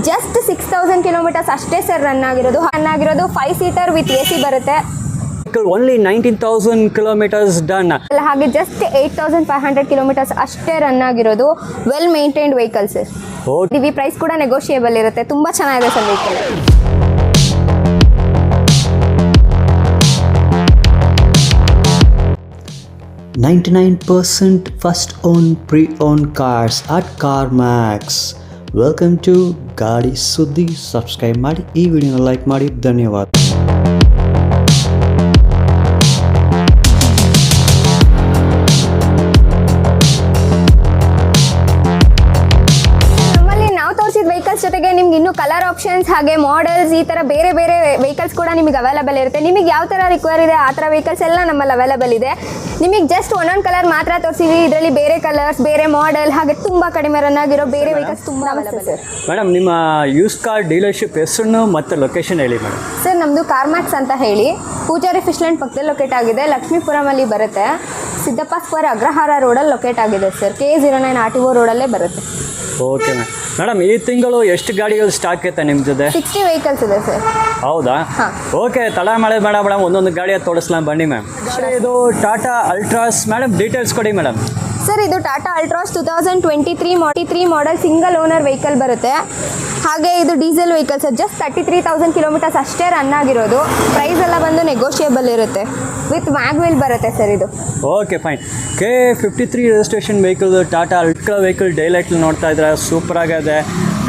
Just 6000 kilometres ಅಷ್ಟೇ sir run ಆಗಿರೋದು 5 seater with AC ಬರುತ್ತೆ. Only 19,000 kilometres done. ಹಾಗೆ ಜಸ್ಟ್ 8500 ಕಿಲೋಮೀಟರ್ಸ್ ಅಷ್ಟೇ ರನ್ ಆಗಿರೋದು. Well maintained vehicle sir. Price ಕೂಡ ನೆಗೋಷಿಯೇಬಲ್ ಇರುತ್ತೆ. ತುಂಬ ಚೆನ್ನಾಗಿದೆ sir vehicle. 99% first own pre-owned cars at CarMax. Welcome to ಗಾಡಿ ಸುದ್ದಿ. ಸಬ್ಸ್ಕ್ರೈಬ್ ಮಾಡಿ, ಈ ವಿಡಿಯೋನ ಲೈಕ್ ಮಾಡಿ. ಧನ್ಯವಾದ. ಜೊತೆಗೆ ನಿಮ್ಗೆ ಇನ್ನೂ ಕಲರ್ ಆಪ್ಷನ್ಸ್ ಹಾಗೆ ಮಾಡೆಲ್ಸ್ ಈ ಥರ ಬೇರೆ ಬೇರೆ ವೆಹಿಕಲ್ಸ್ ಕೂಡ ನಿಮಗೆ ಅವೈಲೇಬಲ್ ಇರುತ್ತೆ. ನಿಮಗೆ ಯಾವ ಥರ ರಿಕ್ವೈರ್ ಇದೆ ಆ ಥರ ವೆಹಿಕಲ್ಸ್ ಎಲ್ಲ ನಮ್ಮಲ್ಲಿ ಅವೈಲೇಬಲ್ ಇದೆ. ನಿಮಗೆ ಜಸ್ಟ್ ಒಂದೊಂದು ಕಲರ್ ಮಾತ್ರ ತೋರಿಸಿವಿ. ಇದರಲ್ಲಿ ಬೇರೆ ಕಲರ್ಸ್, ಬೇರೆ ಮಾಡೆಲ್ ಹಾಗೆ ತುಂಬ ಕಡಿಮೆ ರನ್ ಆಗಿರೋ ಬೇರೆ ವೆಹಿಕಲ್ಸ್ ತುಂಬ ಅವೈಲೇಬಲ್ ಇದೆ. ಮೇಡಮ್, ನಿಮ್ಮ ಯೂಸ್ ಕಾರ್ ಡೀಲರ್ಶಿಪ್ ಹೆಸರು ಮತ್ತು ಲೊಕೇಶನ್ ಹೇಳಿ ಮೇಡಮ್. ಸರ್, ನಮ್ಮದು ಕಾರ್ಮ್ಯಾಕ್ಸ್ ಅಂತ ಹೇಳಿ ಪೂಜಾರಿ ಫಿಶ್ ಲ್ಯಾಂಡ್ ಪಕ್ಕದಲ್ಲಿ ಲೊಕೇಟ್ ಆಗಿದೆ. ಲಕ್ಷ್ಮೀಪುರಮಲ್ಲಿ ಬರುತ್ತೆ. ಸಿದ್ದಪ್ಪ ಸ್ಕ್ವೇರ್ ಅಗ್ರಹಾರ ರೋಡಲ್ಲಿ ಲೊಕೇಟ್ ಆಗಿದೆ ಸರ್. K09 RTO ರೋಡಲ್ಲೇ ಬರುತ್ತೆ. ಓಕೆ ಮೇಡಮ್, ಈ ತಿಂಗಳು ಎಷ್ಟು ಗಾಡಿಗಳು ಸ್ಟಾಕ್ ಐತೆ ನಿಮ್ಮ ಜೊತೆ? 60 ವೆಹಿಕಲ್ಸ್ ಇದೆ ಸರ್. ಹೌದಾ? ಓಕೆ, ತಡ ಮಾಡಿ ಮೇಡಮ್ ಒಂದೊಂದು ಗಾಡಿಯ ತೋರಿಸ್ಲಾಂ ಬನ್ನಿ ಮ್ಯಾಮ್. ಇದು ಟಾಟಾ ಅಲ್ಟ್ರಾಸ್ ಮೇಡಮ್, ಡೀಟೇಲ್ಸ್ ಕೊಡಿ ಮೇಡಮ್. ಸರ್, ಇದು Tata Altroz 2023 model single owner vehicle ಬರುತ್ತೆ. ಹಾಗೆ ಇದು diesel vehicle sir. Just 33,000 kilometres ಅಷ್ಟೇ ರನ್ ಆಗಿರೋದು. ಪ್ರೈಸ್ ಎಲ್ಲ ಬಂದು ನೆಗೋಷಿಯೇಬಲ್ ಇರುತ್ತೆ. ವಿತ್ ಮ್ಯಾಗ್ವಿಲ್ ಬರುತ್ತೆ ಸರ್ ಇದು. Okay, fine. K53 registration vehicle Tata Altroz vehicle daylight ನೋಡ್ತಾ ಇದ್ರೆ ಸೂಪರ್ ಆಗಿದೆ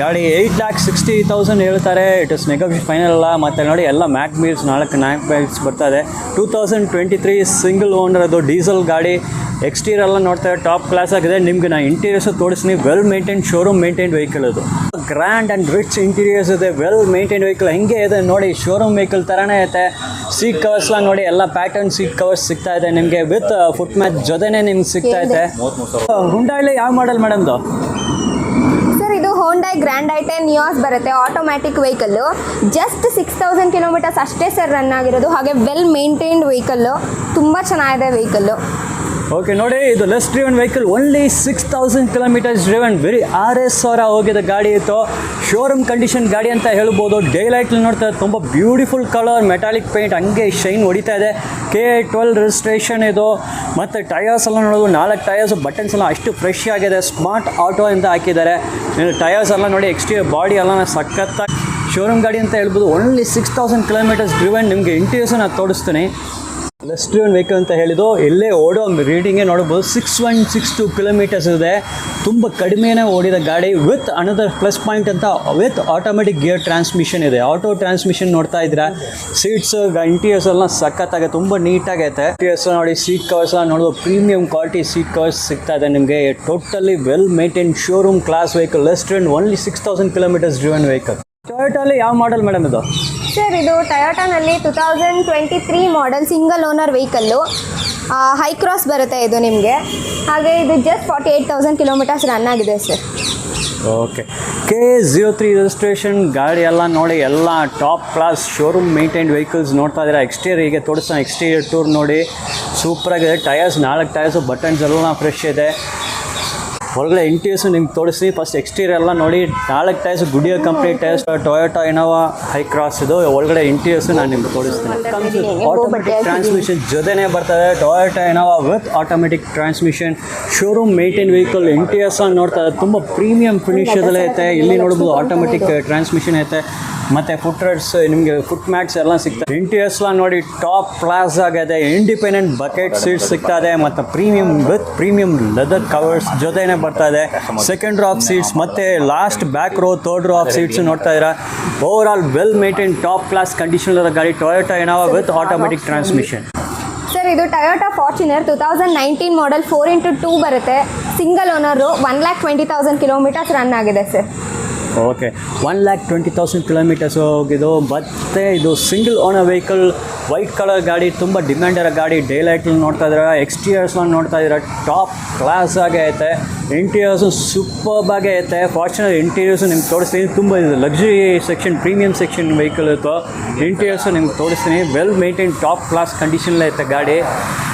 ಗಾಡಿ. 8,60,000 ಹೇಳ್ತಾರೆ. ಇಟ್ ಇಸ್ ನೆಗೋಷಿಯೇಟ್ ಫೈನಲ್ ಅಲ್ಲ. ಮತ್ತು ನೋಡಿ ಎಲ್ಲ ಮ್ಯಾಕ್ ವೀಲ್ಸ್ 4 ವೀಲ್ಸ್ ಬರ್ತಾ ಇದೆ. 2023 ಸಿಂಗಲ್ ಓನರ್ ಅದು ಡೀಸೆಲ್ ಗಾಡಿ. ಎಕ್ಸ್ಟೀರಿಯರ್ ಎಲ್ಲ ನೋಡ್ತಾ ಇದ್ದಾರೆ ಟಾಪ್ ಕ್ಲಾಸ್ ಆಗಿದೆ. ನಿಮ್ಗೆ ನಾನು ಇಂಟೀರಿಯರ್ಸ್ ತೋರಿಸ್ತೀನಿ. Well maintain showroom maintain vehicle ಅದು. ಗ್ರ್ಯಾಂಡ್ ಆ್ಯಂಡ್ ರಿಚ್ ಇಂಟೀರಿಯರ್ಸ್ ಇದೆ. ವೆಲ್ ಮೇಂಟೈನ್ ವೆಹಿಕಲ್ ಹೆಂಗೆ ಇದೆ ನೋಡಿ, ಶೋರೂಮ್ ವೆಹಿಕಲ್ ಥರನೇ ಐತೆ. ಸೀಟ್ ಕವರ್ಸ್ಲ ನೋಡಿ, ಎಲ್ಲ ಪ್ಯಾಟರ್ನ್ ಸೀಟ್ ಕವರ್ಸ್ ಸಿಗ್ತಾ ಇದೆ ನಿಮಗೆ. ವಿತ್ ಫುಟ್ ಮ್ಯಾಚ್ ಜೊತೆನೇ ನಿಮ್ಗೆ ಸಿಗ್ತಾ ಇದೆ. ಹುಂಡಾಯಲ್ಲಿ ಯಾವ ಮಾಡೆಲ್ ಮೇಡಮ್ದು? ಸರ್, ಇದು ಹೋಂಡೈ ಗ್ರ್ಯಾಂಡ್ ಐ10 ನಿಯಾಸ್ ಬರುತ್ತೆ. Automatic vehicle. ಜಸ್ಟ್ 6000 ಕಿಲೋಮೀಟರ್ಸ್ ಅಷ್ಟೇ ಸರ್ ರನ್ ಆಗಿರೋದು. ಹಾಗೆ ವೆಲ್ ಮೇಂಟೈನ್ಡ್ ವೆಹಿಕಲ್ಲು. ತುಂಬ ಚೆನ್ನಾಗಿದೆ ವೆಹಿಕಲ್ಲು. ಓಕೆ, ನೋಡಿ ಇದು less driven vehicle. Only 6000 kilometres driven. ಬರೀ 6,000 ಹೋಗಿದೆ ಗಾಡಿ ಇತ್ತು. ಶೋರೂಮ್ ಕಂಡೀಷನ್ ಗಾಡಿ ಅಂತ ಹೇಳ್ಬೋದು. ಡೇ ಲೈಟ್ಲಿ ನೋಡ್ತಾ ಇದೆ. ತುಂಬ ಬ್ಯೂಟಿಫುಲ್ ಕಲರ್, ಮೆಟಾಲಿಕ್ ಪೇಂಟ್ ಹಂಗೆ ಶೈನ್ ಹೊಡಿತಾ ಇದೆ. K12 ರಿಜಿಸ್ಟ್ರೇಷನ್ ಇದು. ಮತ್ತು ಟಯರ್ಸ್ ಎಲ್ಲ ನೋಡೋದು 4 ಟಯರ್ಸು, ಬಟನ್ಸ್ ಎಲ್ಲ ಅಷ್ಟು ಫ್ರೆಶ್ ಆಗಿದೆ. ಸ್ಮಾರ್ಟ್ ಆಟೋ ಅಂತ ಹಾಕಿದ್ದಾರೆ. ಟಯರ್ಸ್ ಎಲ್ಲ ನೋಡಿ, ಎಕ್ಸ್ಟೀರಿಯರ್ ಬಾಡಿ ಎಲ್ಲ ಸಖತ್ತಾಗಿ ಶೋರೂಮ್ ಗಾಡಿ ಅಂತ ಹೇಳ್ಬೋದು. Only 6000 kilometres driven. ನಿಮಗೆ ಇಂಟೀರಿಯರ್ಸ್ ನಾನು ತೋರಿಸ್ತೀನಿ. ಲೆಸ್ ಡ್ರಿವನ್ ವೆಹಿಕಲ್ ಅಂತ ಹೇಳಿದ್ದು ಎಲ್ಲೇ ಓಡೋ ರೀಡಿಂಗೇ ನೋಡ್ಬೋದು. 6162 ಕಿಲೋಮೀಟರ್ಸ್ ಇದೆ. ತುಂಬ ಕಡಿಮೆನೇ ಓಡಿದ ಗಾಡಿ. ವಿತ್ ಅನದರ್ ಪ್ಲಸ್ ಪಾಯಿಂಟ್ ಅಂತ ವಿತ್ ಆಟೋಮೆಟಿಕ್ ಗಿಯರ್ ಟ್ರಾನ್ಸ್ಮಿಷನ್ ಇದೆ. ಆಟೋ ಟ್ರಾನ್ಸ್ಮಿಷನ್ ನೋಡ್ತಾ ಇದ್ರೆ ಸೀಟ್ಸ್ ಇಂಟೀರಿಯರ್ಸ್ ಎಲ್ಲ ಸಖತ್ತಾಗಿದೆ. ತುಂಬ ನೀಟಾಗೈತೆ. ಇಂಟೀರಿಯರ್ಸ್ ನೋಡಿ, ಸೀಟ್ ಕವರ್ಸ್ ಎಲ್ಲ ನೋಡ್ಬೋದು. ಪ್ರೀಮಿಯಂ ಕ್ವಾಲಿಟಿ ಸೀಟ್ ಕವರ್ಸ್ ಸಿಗ್ತಾ ಇದೆ ನಿಮಗೆ. Totally well maintain showroom class vehicle. Less driven. Only 6000 kilometres driven vehicle. ಟೊಯೋಟಾಲಿ ಯಾವ ಮಾಡೆಲ್ ಮೇಡಮ್ ಇದು? ಸರ್, ಇದು ಟೊಯೋಟಾನಲ್ಲಿ 2023 model single owner vehicle. Hycross ಬರುತ್ತೆ ಇದು ನಿಮಗೆ. ಹಾಗೆ ಇದು ಜಸ್ಟ್ 48,000 ಕಿಲೋಮೀಟರ್ಸ್ ರನ್ ಆಗಿದೆ ಸರ್. ಓಕೆ, K03 ರಿಜಿಸ್ಟ್ರೇಷನ್ ಗಾಡಿ ಎಲ್ಲ ನೋಡಿ, ಎಲ್ಲ top class showroom maintained vehicles ನೋಡ್ತಾ ಇದ್ದಾರೆ. ಎಕ್ಸ್ಟೀರಿಯರ್ ಹೀಗೆ ತೋರಿಸ್ತಾನೆ. ಎಕ್ಸ್ಟೀರಿಯರ್ ಟೂರ್ ನೋಡಿ, ಸೂಪರಾಗಿದೆ. ಟಯರ್ಸ್ 4 ಟಯರ್ಸು, ಬಟನ್ಸ್ ಎಲ್ಲ ಫ್ರೆಶ್ ಇದೆ. ಹೊರಗಡೆ ಇಂಟೀರಿಯರ್ಸು ನಿಮ್ಗೆ ತೋರಿಸ್ತೀನಿ. ಫಸ್ಟ್ ಎಕ್ಸ್ಟೀರಿಯರ್ ಎಲ್ಲ ನೋಡಿ, 4 tyres Goodyear company tyres. Toyota Innova Hycross ಇದು. ಒಳಗಡೆ ಇಂಟೀರಿಯರ್ಸು ನಾನು ನಿಮ್ಗೆ ತೋರಿಸ್ತೀನಿ. ಆಟೋಮೆಟಿಕ್ ಟ್ರಾನ್ಸ್ಮಿಷನ್ ಜೊತೆನೇ ಬರ್ತದೆ. Toyota Innova with automatic transmission showroom maintain vehicle. Interiors ನೋಡ್ತಾ ಇದ್ದಾರೆ. ತುಂಬ ಪ್ರೀಮಿಯಂ ಫಿನಿಷದಲ್ಲೇ ಐತೆ. ಇಲ್ಲಿ ನೋಡ್ಬೋದು ಆಟೋಮೆಟಿಕ್ ಟ್ರಾನ್ಸ್ಮಿಷನ್ ಐತೆ. ಮತ್ತು ಫುಟ್ ರೆಡ್ಸ್, ನಿಮಗೆ ಫುಟ್ ಮ್ಯಾಟ್ಸ್ ಎಲ್ಲ ಸಿಗ್ತದೆ. ಇಂಟೀರಿಯರ್ಸ್ ಎಲ್ಲ ನೋಡಿ ಟಾಪ್ ಕ್ಲಾಸ್ ಆಗಿದೆ. ಇಂಡಿಪೆಂಡೆಂಟ್ ಬಕೆಟ್ ಸೀಟ್ಸ್ ಸಿಗ್ತಾ ಇದೆ. ಮತ್ತು premium with premium leather covers ಜೊತೆನೇ ಬರ್ತಾ ಇದೆ. ಸೆಕೆಂಡ್ ರೋ ಆಫ್ ಸೀಟ್ಸ್ ಮತ್ತು last back row, third row of seats ನೋಡ್ತಾ ಇದ್ದೀರಾ. Over all well maintain top class condition ಇರೋ ಗಾಡಿ. Toyota Innova with automatic transmission. Sir, ಇದು ಟೊಯೋಟಾ ಫಾರ್ಚುನರ್ 2019 ಮಾಡೆಲ್ 4x2 ಬರುತ್ತೆ. Single owner. 1,20,000 ಕಿಲೋಮೀಟರ್ಸ್ ರನ್ ಆಗಿದೆ sir. Okay, 1,20,000 kilometres ಹೋಗಿದ್ದು. ಮತ್ತು ಇದು single owner vehicle. White colour ಗಾಡಿ. ತುಂಬ ಡಿಮ್ಯಾಂಡ್ ಇರೋ ಗಾಡಿ. ಡೇ ಲೈಟ್ಲಿ ನೋಡ್ತಾ ಇದ್ದೀರಾ. ಎಕ್ಸ್ಟೀರಿಯರ್ಸ್ನ ನೋಡ್ತಾ ಇದ್ದೀರಾ. ಟಾಪ್ ಕ್ಲಾಸ್ ಆಗೇ ಐತೆ. ಇಂಟೀರಿಯರ್ಸು ಸೂಪರ್ಬಾಗೇ ಐತೆ. ಫಾರ್ಚುನರ್ ಇಂಟೀರಿಯರ್ಸು ನಿಮ್ಗೆ ತೋರಿಸ್ತೀನಿ. ತುಂಬ ಇದು luxury section, premium section vehicle ಇತ್ತು. ಇಂಟೀರಿಯರ್ಸು ನಿಮ್ಗೆ ತೋರಿಸ್ತೀನಿ. ವೆಲ್ ಮೇಂಟೈನ್ ಟಾಪ್ ಕ್ಲಾಸ್ ಕಂಡೀಷನ್ಲೇ ಐತೆ ಗಾಡಿ.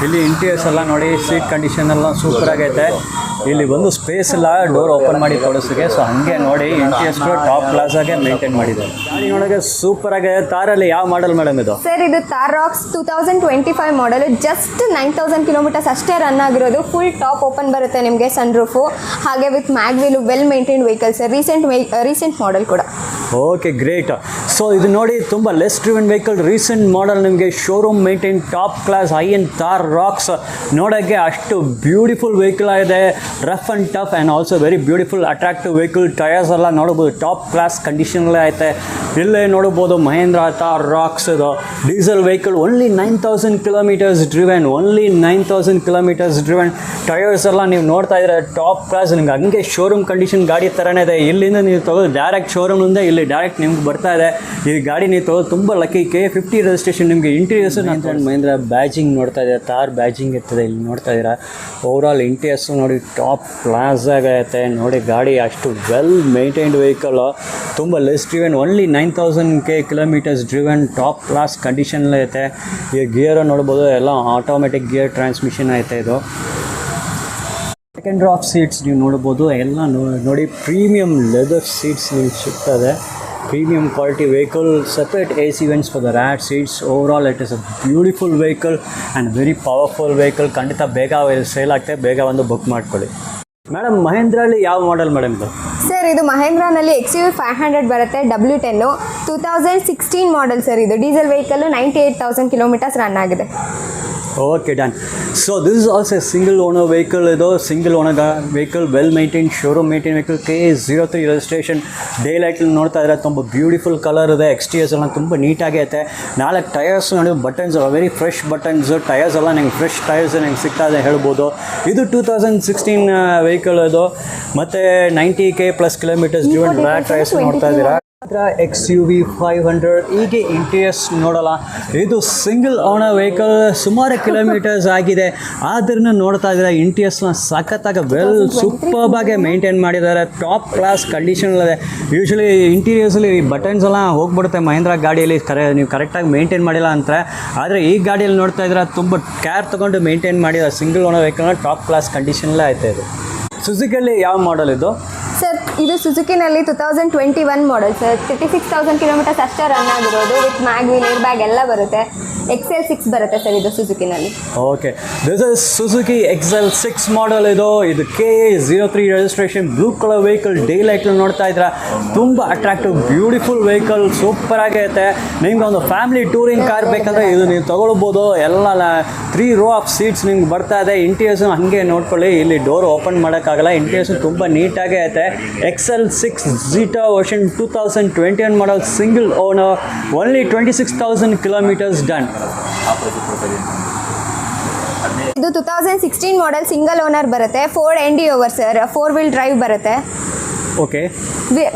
ಇಲ್ಲಿ ಇಂಟೀರಿಯರ್ಸ್ ಎಲ್ಲ ನೋಡಿ, ಸೀಟ್ ಕಂಡೀಷನ್ ಎಲ್ಲ ಸೂಪರಾಗೈತೆ. ಇಲ್ಲಿ ಬಂದು ಸ್ಪೇಸ್ ಇಲ್ಲ ಡೋರ್ ಓಪನ್ ಮಾಡಿ ತೋರಿಸಿಗೆ. ಸೊ ಹಂಗೆ ನೋಡಿ ಇಂಟೀರಿಯರ್ಸ್ ಟಾಪ್ ಕ್ಲಾಸ್ ಆಗಿ ಮೇಂಟೈನ್ ಮಾಡಿದ್ದಾರೆ. ಗಾಡಿ ನೋಡೋಕೆ ಸೂಪರ್ ಆಗಿದೆ. ತಾರಲ್ಲಿ ಯಾವ ಮಾಡಲ್ ಮೇಡಮ್ ಇದು? ಸರ್ ಇದು Thar Roxx 2025 model, just 9000 kilometres ಅಷ್ಟೇ ರನ್ ಆಗಿರೋದು. ಫುಲ್ ಟಾಪ್ ಓಪನ್ ಬರುತ್ತೆ ನಿಮಗೆ, ಸನ್ ರೂಫು, ಹಾಗೆ with mag wheel, well maintain vehicle sir, recent model ಕೂಡ. Okay, great. ಸೊ ಇದು ನೋಡಿ ತುಂಬ less driven vehicle, recent model, ನಿಮಗೆ showroom maintain top class high end Thar Roxx. ನೋಡೋಕ್ಕೆ ಅಷ್ಟು ಬ್ಯೂಟಿಫುಲ್ ವೆಹಿಕಲ್ ಆಗಿದೆ, rough and tough and also very beautiful attractive vehicle. Tyres ಎಲ್ಲ ನೋಡ್ಬೋದು ಟಾಪ್ ಕ್ಲಾಸ್ ಕಂಡೀಷನಲ್ಲೇ ಐತೆ. ಇಲ್ಲೇ ನೋಡ್ಬೋದು ಮಹೇಂದ್ರ ಥಾರ್ ರಾಕ್ಸ್ ಇದು diesel vehicle, only 9000 kilometres driven, only 9000 kilometres driven. Tyres ಎಲ್ಲ ನೀವು ನೋಡ್ತಾ ಇದ್ರೆ ಟಾಪ್ ಕ್ಲಾಸ್, ನಿಮ್ಗೆ ಹಂಗೆ ಶೋರೂಮ್ ಕಂಡೀಷನ್ ಗಾಡಿ ಥರನೇ ಇದೆ. ಇಲ್ಲಿಂದ ನೀವು ತಗೋದು ಡೈರೆಕ್ಟ್ ಶೋರೂಮಿಂದ ಇಲ್ಲಿ ಡೈರೆಕ್ಟ್ ನಿಮ್ಗೆ ಬರ್ತಾ ಇದೆ. ಈ ಗಾಡಿ ನೀವು ತಗೋದು ತುಂಬ ಲಕ್ಕಿ. K50 registration. ನಿಮಗೆ ಇಂಟೀರಿಯರ್ಸು ನಾನು ಮಹೇಂದ್ರ ಬ್ಯಾಜಿಂಗ್ ನೋಡ್ತಾ ಇದ್ದೀರಾ, ಥಾರ್ ಬ್ಯಾಜಿಂಗ್ ಇರ್ತದೆ ಇಲ್ಲಿ ನೋಡ್ತಾ ಇದ್ದೀರಾ. ಓವರಾಲ್ ಇಂಟೀರಿಯರ್ಸು ನೋಡಿ ಟಾಪ್ ಕ್ಲಾಸ್ ಆಗೈತೆ. ನೋಡಿ ಗಾಡಿ ಅಷ್ಟು ವೆಲ್ ಮೇಂಟೈನ್ಡ್ ವೆಹಿಕಲ್, ತುಂಬ less driven, only 9000 kilometres driven, top class ಕಂಡೀಷನ್ಲೇ ಐತೆ. ಈ ಗಿಯರ್ ನೋಡ್ಬೋದು ಎಲ್ಲ ಆಟೋಮೆಟಿಕ್ ಗಿಯರ್ ಟ್ರಾನ್ಸ್ಮಿಷನ್ ಐತೆ ಇದು. ಸೆಕೆಂಡ್ ರಾಫ್ ಸೀಟ್ಸ್ ನೀವು ನೋಡ್ಬೋದು ಎಲ್ಲ ನೋಡಿ ಪ್ರೀಮಿಯಂ ಲೆದರ್ ಸೀಟ್ಸ್ ನಿಮ್ಗೆ ಸಿಗ್ತದೆ. Premium quality vehicle, separate AC vents for the rear seats. Overall it is a beautiful vehicle and very powerful vehicle. ಖಂಡಿತ ಬೇಗ ಸೇಲ್ ಆಗ್ತದೆ, ಬೇಗ ಒಂದು ಬುಕ್ ಮಾಡ್ಕೊಳ್ಳಿ. ಮೇಡಮ್ ಮಹೇಂದ್ರಲ್ಲಿ ಯಾವ ಮಾಡೆಲ್ ಮೇಡಮ್ ಇದು? ಸರ್ ಇದು ಮಹೇಂದ್ರನಲ್ಲಿ XUV 500 ಬರುತ್ತೆ, W10, 2016 ಮಾಡೆಲ್ ಸರ್. ಇದು ಡೀಸೆಲ್ ವೆಹಿಕಲ್, 98,000 ಕಿಲೋಮೀಟರ್ಸ್ ರನ್ ಆಗಿದೆ. Okay, done. So this is also single owner vehicle. ಇದು single owner vehicle, well maintain, showroom maintain vehicle, K03 registration. Day ಲೈಟಲ್ಲಿ ನೋಡ್ತಾ ಇದ್ದಾರೆ, ತುಂಬ ಬ್ಯೂಟಿಫುಲ್ ಕಲರ್ ಇದೆ. ಎಕ್ಸ್ಟೀರಿಯರ್ಸ್ ಎಲ್ಲ ತುಂಬ ನೀಟಾಗಿ ಐತೆ. 4 ಟಯರ್ಸ್ ನೋಡಿ, buttons very fresh buttons. Tyres ಎಲ್ಲ ನಂಗೆ ಫ್ರೆಶ್ ಟಯರ್ಸ್ ನಂಗೆ ಸಿಗ್ತಾ ಇದೆ ಹೇಳ್ಬೋದು. ಇದು 2016 ವೆಹಿಕಲ್ ಇದು, ಮತ್ತು 90K plus kilometres driven. Back tyres ನೋಡ್ತಾ ಇದ್ದೀರಾ. XUV 500. ಹೀಗೆ ಇಂಟೀರಿಯರ್ಸ್ ನೋಡಲ್ಲ, ಇದು ಸಿಂಗಲ್ ಓನರ್ ವೆಹಿಕಲ್, ಸುಮಾರು ಕಿಲೋಮೀಟರ್ಸ್ ಆಗಿದೆ. ಆದ್ರೂ ನೋಡ್ತಾ ಇದ್ದಾರೆ ಇಂಟೀರಿಯರ್ಸ್ನ ಸಖತ್ತಾಗಿ ವೆಲ್ ಸೂಪರ್ಬ್ ಆಗಿ ಮೇಂಟೈನ್ ಮಾಡಿದ್ದಾರೆ. ಟಾಪ್ ಕ್ಲಾಸ್ ಕಂಡೀಷನ್ ಇದೆ. ಯೂಶ್ವಲಿ ಇಂಟೀರಿಯರ್ಸಲ್ಲಿ ಬಟನ್ಸ್ ಎಲ್ಲ ಹೋಗ್ಬಿಡುತ್ತೆ ಮಹೇಂದ್ರ ಗಾಡಿಯಲ್ಲಿ, ನೀವು ಕರೆಕ್ಟಾಗಿ ಮೇಂಟೈನ್ ಮಾಡಿಲ್ಲ ಅಂತ. ಆದರೆ ಈ ಗಾಡಿಯಲ್ಲಿ ನೋಡ್ತಾ ಇದ್ರೆ ತುಂಬ ಕೇರ್ ತೊಗೊಂಡು ಮೇಂಟೈನ್ ಮಾಡಿದ್ದಾರೆ. ಸಿಂಗಲ್ ಓನರ್ ವೆಹಿಕಲ್ನ ಟಾಪ್ ಕ್ಲಾಸ್ ಕಂಡೀಷನಲ್ಲೇ ಆಯ್ತಾ ಇದು. ಸುಜುಕಿಯಲ್ಲಿ ಯಾವ ಮಾಡೆಲ್ ಇದು? ಸರ್ ಇದು ಸುಜುಕಿನಲ್ಲಿ 2021 ಮಾಡೆಲ್ ಸರ್, 36,000 ಕಿಲೋಮೀಟರ್ಸ್ ಅಷ್ಟೇ ರನ್ ಆಗಿರೋದು. ವಿತ್ ಮ್ಯಾಗ್ವಿಲ್, ಏರ್ ಬ್ಯಾಗ್ ಎಲ್ಲ ಬರುತ್ತೆ. XL6 ಬರುತ್ತೆ ಸರ್ ಇದು ಸುಜುಕಿನಲ್ಲಿ. Okay, this is Suzuki XL6 model. ಇದು K03 registration, blue colour vehicle. Day ಲೈಟಲ್ಲಿ ನೋಡ್ತಾ ಇದ್ರೆ ತುಂಬ ಅಟ್ರಾಕ್ಟಿವ್ ಬ್ಯೂಟಿಫುಲ್ ವೆಹಿಕಲ್, ಸೂಪರ್ ಆಗೈತೆ. ನಿಮ್ಗೆ ಒಂದು ಫ್ಯಾಮಿಲಿ ಟೂರಿಂಗ್ ಕಾರ್ ಬೇಕಂದರೆ ಇದು ನೀವು ತೊಗೊಳ್ಬೋದು. ಎಲ್ಲ 3 ರೋ ಆಫ್ ಸೀಟ್ಸ್ ನಿಮ್ಗೆ ಬರ್ತಾ ಇದೆ. ಇಂಟೀರಿಯರ್ಸು ಹಾಗೆ ನೋಡ್ಕೊಳ್ಳಿ, ಇಲ್ಲಿ ಡೋರ್ ಓಪನ್ ಮಾಡೋಕ್ಕಾಗಲ್ಲ. ಇಂಟೀರಿಯರ್ಸು ತುಂಬ ನೀಟಾಗೇ ಐತೆ. XL6 Zeta version 2021 model, single owner, only 26,000 kilometres done. ಇದು 2016 ಮಾಡೆಲ್, ಸಿಂಗಲ್ ಓನರ್ ಬರುತ್ತೆ. Ford Endeavour sir, 4 wheel drive ಬರುತ್ತೆ. Okay,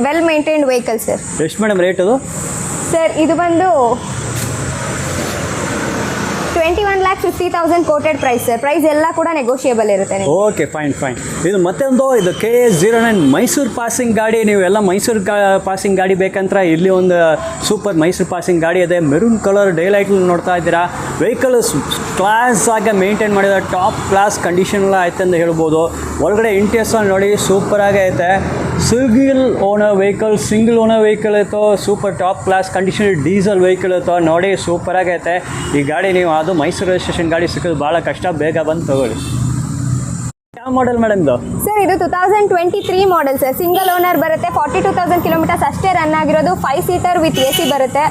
well maintained vehicle sir. ಎಷ್ಟು ಮೇಡಮ್ ರೇಟ್ ಅದು? ಸರ್ ಇದು ಬಂದು 21,50,000 ಕೋಟೆಡ್ ಪ್ರೈಸ್ ಸರ್. ಪ್ರೈಸ್ ಎಲ್ಲ ಕೂಡ ನೆಗೋಷಿಯೇಬಲ್ ಇರುತ್ತೆ. Okay, fine. ಇದು ಮತ್ತೊಂದು, ಇದು KA09 ಮೈಸೂರು ಪಾಸಿಂಗ್ ಗಾಡಿ. ನೀವೆಲ್ಲ ಮೈಸೂರು ಪಾಸಿಂಗ್ ಗಾಡಿ ಬೇಕಂದ್ರೆ ಇಲ್ಲಿ ಒಂದು ಸೂಪರ್ ಮೈಸೂರು ಪಾಸಿಂಗ್ ಗಾಡಿ ಇದೆ. ಮೆರೂನ್ ಕಲರ್ ಡೇ ಲೈಟ್ ನೋಡ್ತಾ ಇದ್ದೀರಾ. ವೆಹಿಕಲ್ ಕ್ಲಾಸ್ ಆಗಿ ಮೇಂಟೈನ್ ಮಾಡಿದ್ದಾರೆ, ಟಾಪ್ ಕ್ಲಾಸ್ ಕಂಡೀಷನ್ ಐತೆ ಅಂತ ಹೇಳ್ಬೋದು. ಒಳಗಡೆ ಇಂಟೀರಿಯರ್ಸ್ ನೋಡಿ ಸೂಪರ್ ಆಗಿ ಐತೆ. ಸಿಂಗಲ್ ಓನರ್ ವೆಹಿಕಲ್ ಇತ್ತು, super top class condition diesel vehicle ಇತ್ತು. ನೋಡಿ ಸೂಪರ್ ಆಗೈತೆ ಈ ಗಾಡಿ. ನೀವು ಅದು ಮೈಸೂರು ರಿಜಿಸ್ಟ್ರೇಷನ್ ಗಾಡಿ ಸಿಕ್ಕೋದು ಭಾಳ ಕಷ್ಟ, ಬೇಗ ಬಂದು ತಗೊಳ್ಳಿ. ಯಾವ ಮಾಡೆಲ್ ಮೇಡಮ್ ಇದು? ಸರ್ ಇದು 2023 ಮಾಡೆಲ್ ಸರ್, ಸಿಂಗಲ್ ಓನರ್ ಬರುತ್ತೆ. 42,000 ಕಿಲೋಮೀಟರ್ಸ್ ಅಷ್ಟೇ ರನ್ ಆಗಿರೋದು. 5 ಸೀಟರ್ ವಿತ್ AC ಬರುತ್ತೆ.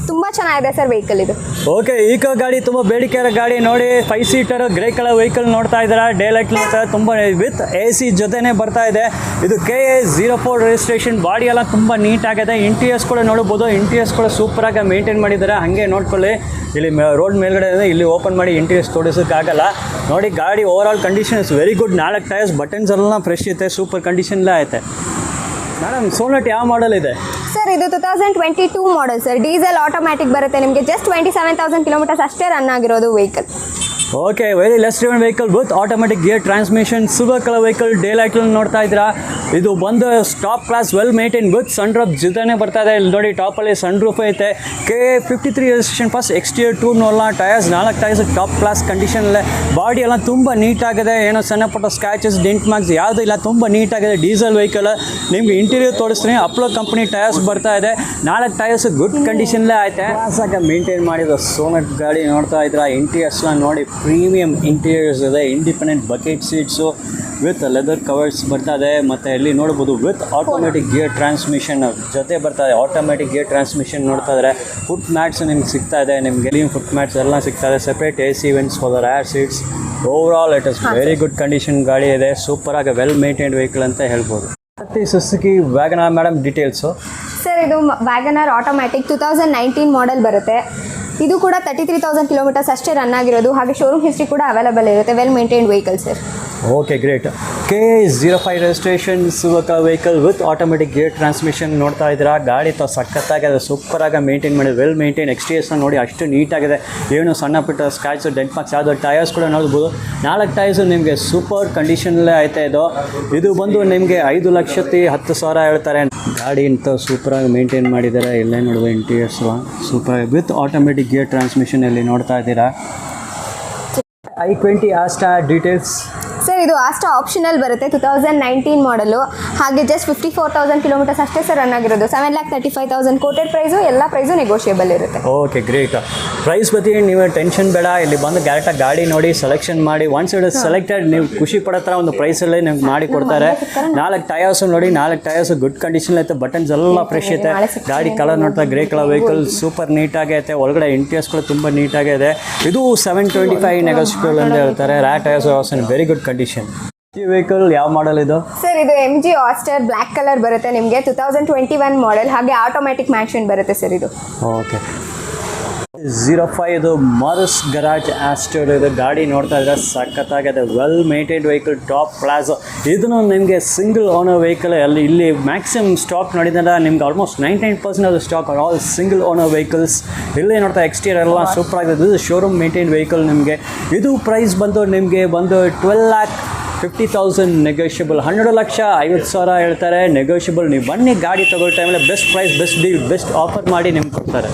ತುಂಬ ಚೆನ್ನಾಗಿದೆ ಸರ್ ವೆಹಿಕಲ್ ಇದು. ಓಕೆ, ಈಕೋ ಗಾಡಿ ತುಂಬ ಬೇಡಿಕೆ ಇರೋ ಗಾಡಿ. ನೋಡಿ 5 ಸೀಟರ್ ಗ್ರೇ ಕಲರ್ ವೆಹಿಕಲ್ ನೋಡ್ತಾ ಇದ್ದೀರಾ. ಡೇ ಲೈಟ್ ನೋಡ್ತಾ ತುಂಬ ವಿತ್ AC ಜೊತೆನೇ ಬರ್ತಾ ಇದೆ. ಇದು KA04 ರಿಜಿಸ್ಟ್ರೇಷನ್. ಬಾಡಿ ಎಲ್ಲ ತುಂಬ ನೀಟಾಗಿದೆ. ಇಂಟೀರಿಯರ್ಸ್ ಕೂಡ ನೋಡ್ಬೋದು. ಇಂಟೀರಿಯರ್ಸ್ ಕೂಡ ಸೂಪರಾಗಿ ಮೇಂಟೈನ್ ಮಾಡಿದ್ದಾರೆ. ಹಾಗೆ ನೋಡ್ಕೊಳ್ಳಿ, ಇಲ್ಲಿ ರೋಡ್ ಮೇಲ್ಗಡೆ ಇದೆ, ಇಲ್ಲಿ ಓಪನ್ ಮಾಡಿ ಇಂಟೀರಿಯರ್ಸ್ ತೋರಿಸೋಕ್ಕಾಗಲ್ಲ. ನೋಡಿ ಗಾಡಿ over all condition is very good. 4 tyres, buttons ಎಲ್ಲ ಫ್ರೆಶ್ ಐತೆ, ಸೂಪರ್ ಕಂಡೀಷನ್ಲೇ ಐತೆ. ಮೇಡಮ್ ಸೋನೆಟ್ ಯಾವ ಮಾಡೆಲ್ ಇದೆ? ಸರ್ ಇದು 2022 ಮಾಡೆಲ್ ಸರ್, ಡೀಸೆಲ್ ಆಟೋಮ್ಯಾಟಿಕ್ ಬರುತ್ತೆ. ನಿಮಗೆ ಜಸ್ಟ್ 27,000 ಕಿಲೋಮೀಟರ್ಸ್ ಅಷ್ಟೇ ರನ್ ಆಗಿರೋದು vehicle. Okay very less driven vehicle with automatic gear transmission silver colour vehicle daylight ನೋಡ್ತಾ ಇದ್ದೀರಾ. ಇದು ಬಂದು top class well maintain with sunroof ಜೊತೆನೇ ಬರ್ತಾ ಇದೆ. ಇಲ್ಲಿ ನೋಡಿ ಟಾಪಲ್ಲಿ ಸನ್ ರೂಫ್ ಐತೆ. KA53 ರಿಜಿಸ್ಟ್ರೇಷನ್ ಫಸ್ಟ್ ಎಕ್ಸ್ಟಿಯರ್ 2 ನೋಡಲ್ಲ. ಟಯರ್ಸ್ 4 ಟಯರ್ಸ್ ಟಾಪ್ ಕ್ಲಾಸ್ ಕಂಡೀಷನಲ್ಲೇ. ಬಾಡಿ ಎಲ್ಲ ತುಂಬ ನೀಟಾಗಿದೆ, ಏನೋ ಸಣ್ಣ ಪುಟ್ಟ ಸ್ಕ್ಯಾಚಸ್ ಡೆಂಟ್ ಮಾರ್ಕ್ಸ್ ಯಾವುದೂ ಇಲ್ಲ, ತುಂಬ ನೀಟಾಗಿದೆ. Diesel vehicle. ನಿಮ್ಗೆ ಇಂಟೀರಿಯರ್ ತೋರಿಸ್ತೀನಿ. ಅಪ್ಲೋ ಕಂಪನಿ ಟಯರ್ಸ್ ಬರ್ತಾ ಇದೆ. 4 ಟಯರ್ಸ್ ಗುಡ್ ಕಂಡೀಷನ್ಲೇ ಐತೆ. ಕ್ಲಾಸಾಗಿ ಮೇಂಟೈನ್ ಮಾಡಿದ ಸೋನೆಟ್ ಗಾಡಿ ನೋಡ್ತಾ ಇದ್ದೀರಾ. ಇಂಟೀರಿಯರ್ಸ್ನ ನೋಡಿ ಪ್ರೀಮಿಯಂ ಇಂಟೀರಿಯರ್ಸ್ ಇದೆ. Independent bucket seats with leather covers ಬರ್ತಾ ಇದೆ. ಮತ್ತು ಇಲ್ಲಿ ನೋಡ್ಬೋದು ವಿತ್ ಆಟೋಮೆಟಿಕ್ ಗಿಯರ್ ಟ್ರಾನ್ಸ್ಮಿಷನ್ ಜೊತೆ ಬರ್ತಾ ಇದೆ. ಆಟೋಮೆಟಿಕ್ ಗಿಯರ್ ಟ್ರಾನ್ಸ್ಮಿಷನ್ ನೋಡ್ತಾ ಇದ್ದಾರೆ. ಫುಟ್ ಮ್ಯಾಟ್ಸ್ ನಿಮ್ಗೆ ಸಿಗ್ತಾ ಇದೆ. ನಿಮಗೆ ಲೀನ್ ಫುಟ್ ಮ್ಯಾಟ್ಸ್ ಎಲ್ಲ ಸಿಗ್ತಾ ಇದೆ. Separate AC vents for the rare seats. Overall it is very good condition ಗಾಡಿ ಇದೆ. ಸೂಪರಾಗಿ ವೆಲ್ ಮೇಂಟೈನ್ಡ್ ವೆಹಿಕಲ್ ಅಂತ ಹೇಳ್ಬೋದು. Suzuki Wagon R madam details. Sir ಇದು ವ್ಯಾಗನಾರ್ ಆಟೋಮ್ಯಾಟಿಕ್ 2019 ಮಾಡೆಲ್ ಬರುತ್ತೆ. ಇದು ಕೂಡ 33,000 ಕಿಲೋಮೀಟರ್ಸ್ ಅಷ್ಟೇ ರನ್ ಆಗಿರೋದು. ಹಾಗೆ ಶೋರೂಮ್ ಹಿಸ್ಟ್ರಿ ಕೂಡ ಅವೈಲೇಬಲ್ ಇರುತ್ತೆ. Well maintained vehicle sir. Okay great. KA05 registration silver vehicle with automatic gear transmission ನೋಡ್ತಾ ಇದ್ದೀರಾ. ಗಾಡಿ ಸಖತ್ತಾಗಿದೆ, ಸೂಪರಾಗಿ ಮೇಂಟೈನ್ ಮಾಡಿ ವೆಲ್ ಮೇಂಟೈನ್. ಎಕ್ಸ್ಟೀರಿಯರ್ಸ್ನ ನೋಡಿ ಅಷ್ಟು ನೀಟಾಗಿದೆ. ಏನು ಸಣ್ಣ ಪುಟ್ಟ ಸ್ಕ್ಯಾಚ್ ಡೆಂಟ್ ಮಾರ್ಕ್ಸ್ ಯಾವುದು. ಟಯರ್ಸ್ ಕೂಡ ನೋಡ್ಬೋದು. 4 ಟಯರ್ಸು ನಿಮಗೆ ಸೂಪರ್ ಕಂಡೀಷನಲ್ಲೇ ಐತೆ. ಇದು ಬಂದು ನಿಮಗೆ 5,10,000 ಹೇಳ್ತಾರೆ. ಗಾಡಿ ಇಂಥ ಸೂಪರಾಗಿ ಮೇಂಟೈನ್ ಮಾಡಿದ್ದಾರೆ. ಇಲ್ಲೇ ನೋಡುವ ಇಂಟೀರಿಯರ್ಸ್ ಸೂಪರಾಗಿ ವಿತ್ ಆಟೋಮೆಟಿಕ್ ಗಿಯರ್ ಟ್ರಾನ್ಸ್ಮಿಷನ್ ಇಲ್ಲಿ ನೋಡ್ತಾ ಇದ್ದೀರಾ. i20 Asta details. ಸರ್ ಇದು ಆಸ್ಟಾ ಆಪ್ಷನಲ್ ಬರುತ್ತೆ. 2019 ಮಾಡಲು. ಹಾಗೆ ಜಸ್ಟ್ 54,000 ಕಿಲೋಮೀಟರ್ಸ್ ಅಷ್ಟೇ ಸರ್ ರನ್ ಆಗಿರೋದು. 7,35,000 ಕೋಟೆಡ್ ಪ್ರೈಸು. ಎಲ್ಲ ಪ್ರೈಸು ನೆಗೋಷಿಯಬಲ್ ಇರುತ್ತೆ. Okay great. ಪ್ರೈಸ್ ಬಗ್ಗೆ ನೀವು ಟೆನ್ಷನ್ ಬೇಡ. ಇಲ್ಲಿ ಬಂದು ಡೈರೆಕ್ಟಾಗಿ ಗಾಡಿ ನೋಡಿ ಸೆಲೆಕ್ಷನ್ ಮಾಡಿ ಒನ್ಸ್ ಇಟ್ ಸೆಲೆಕ್ಟೆಡ್ ನೀವು ಖುಷಿ ಪಡೋ ಥರ ಒಂದು ಪ್ರೈಸಲ್ಲೇ ನಿಮ್ಗೆ ಮಾಡಿ ಕೊಡ್ತಾರೆ. 4 ಟಯರ್ಸು ನೋಡಿ. 4 ಟಯರ್ಸು ಗುಡ್ ಕಂಡೀಷನ್ ಐತೆ. ಬಟನ್ಸ್ ಎಲ್ಲ ಫ್ರೆಶ್ ಐತೆ. ಗಾಡಿ ಕಲರ್ ನೋಡ್ತಾ ಗ್ರೇ ಕಲರ್ ವೆಹಿಕಲ್ ಸೂಪರ್ ನೀಟಾಗಿ ಐತೆ. ಒಳಗಡೆ ಇಂಟೀರಿಯರ್ಸ್ಗಳು ತುಂಬ ನೀಟಾಗಿದೆ. ಇದು 725 ನೆಗೋಷಿಯಬಲ್ ಅಂತ ಹೇಳ್ತಾರೆ. Rare tyres also very good condition. ಈ ವೆಹಿಕಲ್ ಯಾವ ಮಾಡೆಲ್ ಇದು? ಸರ್ ಇದು MG ಆಸ್ಟರ್ ಬ್ಲ್ಯಾಕ್ ಕಲರ್ ಬರುತ್ತೆ ನಿಮಗೆ. 2021 ಮಾಡೆಲ್. ಹಾಗೆ ಆಟೋಮ್ಯಾಟಿಕ್ ಮ್ಯಾಕ್ಷನ್ ಬರುತ್ತೆ ಸರ್ ಇದು. ಓಕೆ 05 ಇದು ಮಾರುಸ್ ಗರಾಜ್ ಆಸ್ಟರ್ ಇದು. ಗಾಡಿ ನೋಡ್ತಾ ಇದ್ರೆ ಸಖತ್ತಾಗಿದೆ. Well maintained vehicle top class. ಇದನ್ನು ನಿಮಗೆ ಸಿಂಗಲ್ ಓನರ್ ವೆಹಿಕಲ್. ಇಲ್ಲಿ ಮ್ಯಾಕ್ಸಿಮಮ್ ಸ್ಟಾಕ್ ನೋಡಿದ್ರೆ ನಿಮ್ಗೆ almost 99% of stock all single owner vehicles. ಇಲ್ಲೇ ನೋಡ್ತಾ ಎಕ್ಸ್ಟೀರಿಯರ್ ಎಲ್ಲ ಸೂಪರ್ ಆಗಿದೆ. ಇದು ಶೋರೂಮ್ ಮೇಂಟೈನ್ಡ್ ವೆಹಿಕಲ್. ನಿಮಗೆ ಇದು ಪ್ರೈಸ್ ಬಂದು ನಿಮಗೆ ಬಂದು 12,50,000 ನೆಗೋಷಿಯಬಲ್. 12,50,000 ಹೇಳ್ತಾರೆ. ನೆಗೋಷಿಯಬಲ್. ನೀವು ಬನ್ನಿ ಗಾಡಿ ತಗೊಳ್ಳೋ ಟೈಮಲ್ಲಿ best price, best deal, best offer ಮಾಡಿ ನಿಮ್ಗೆ ಕೊಡ್ತಾರೆ.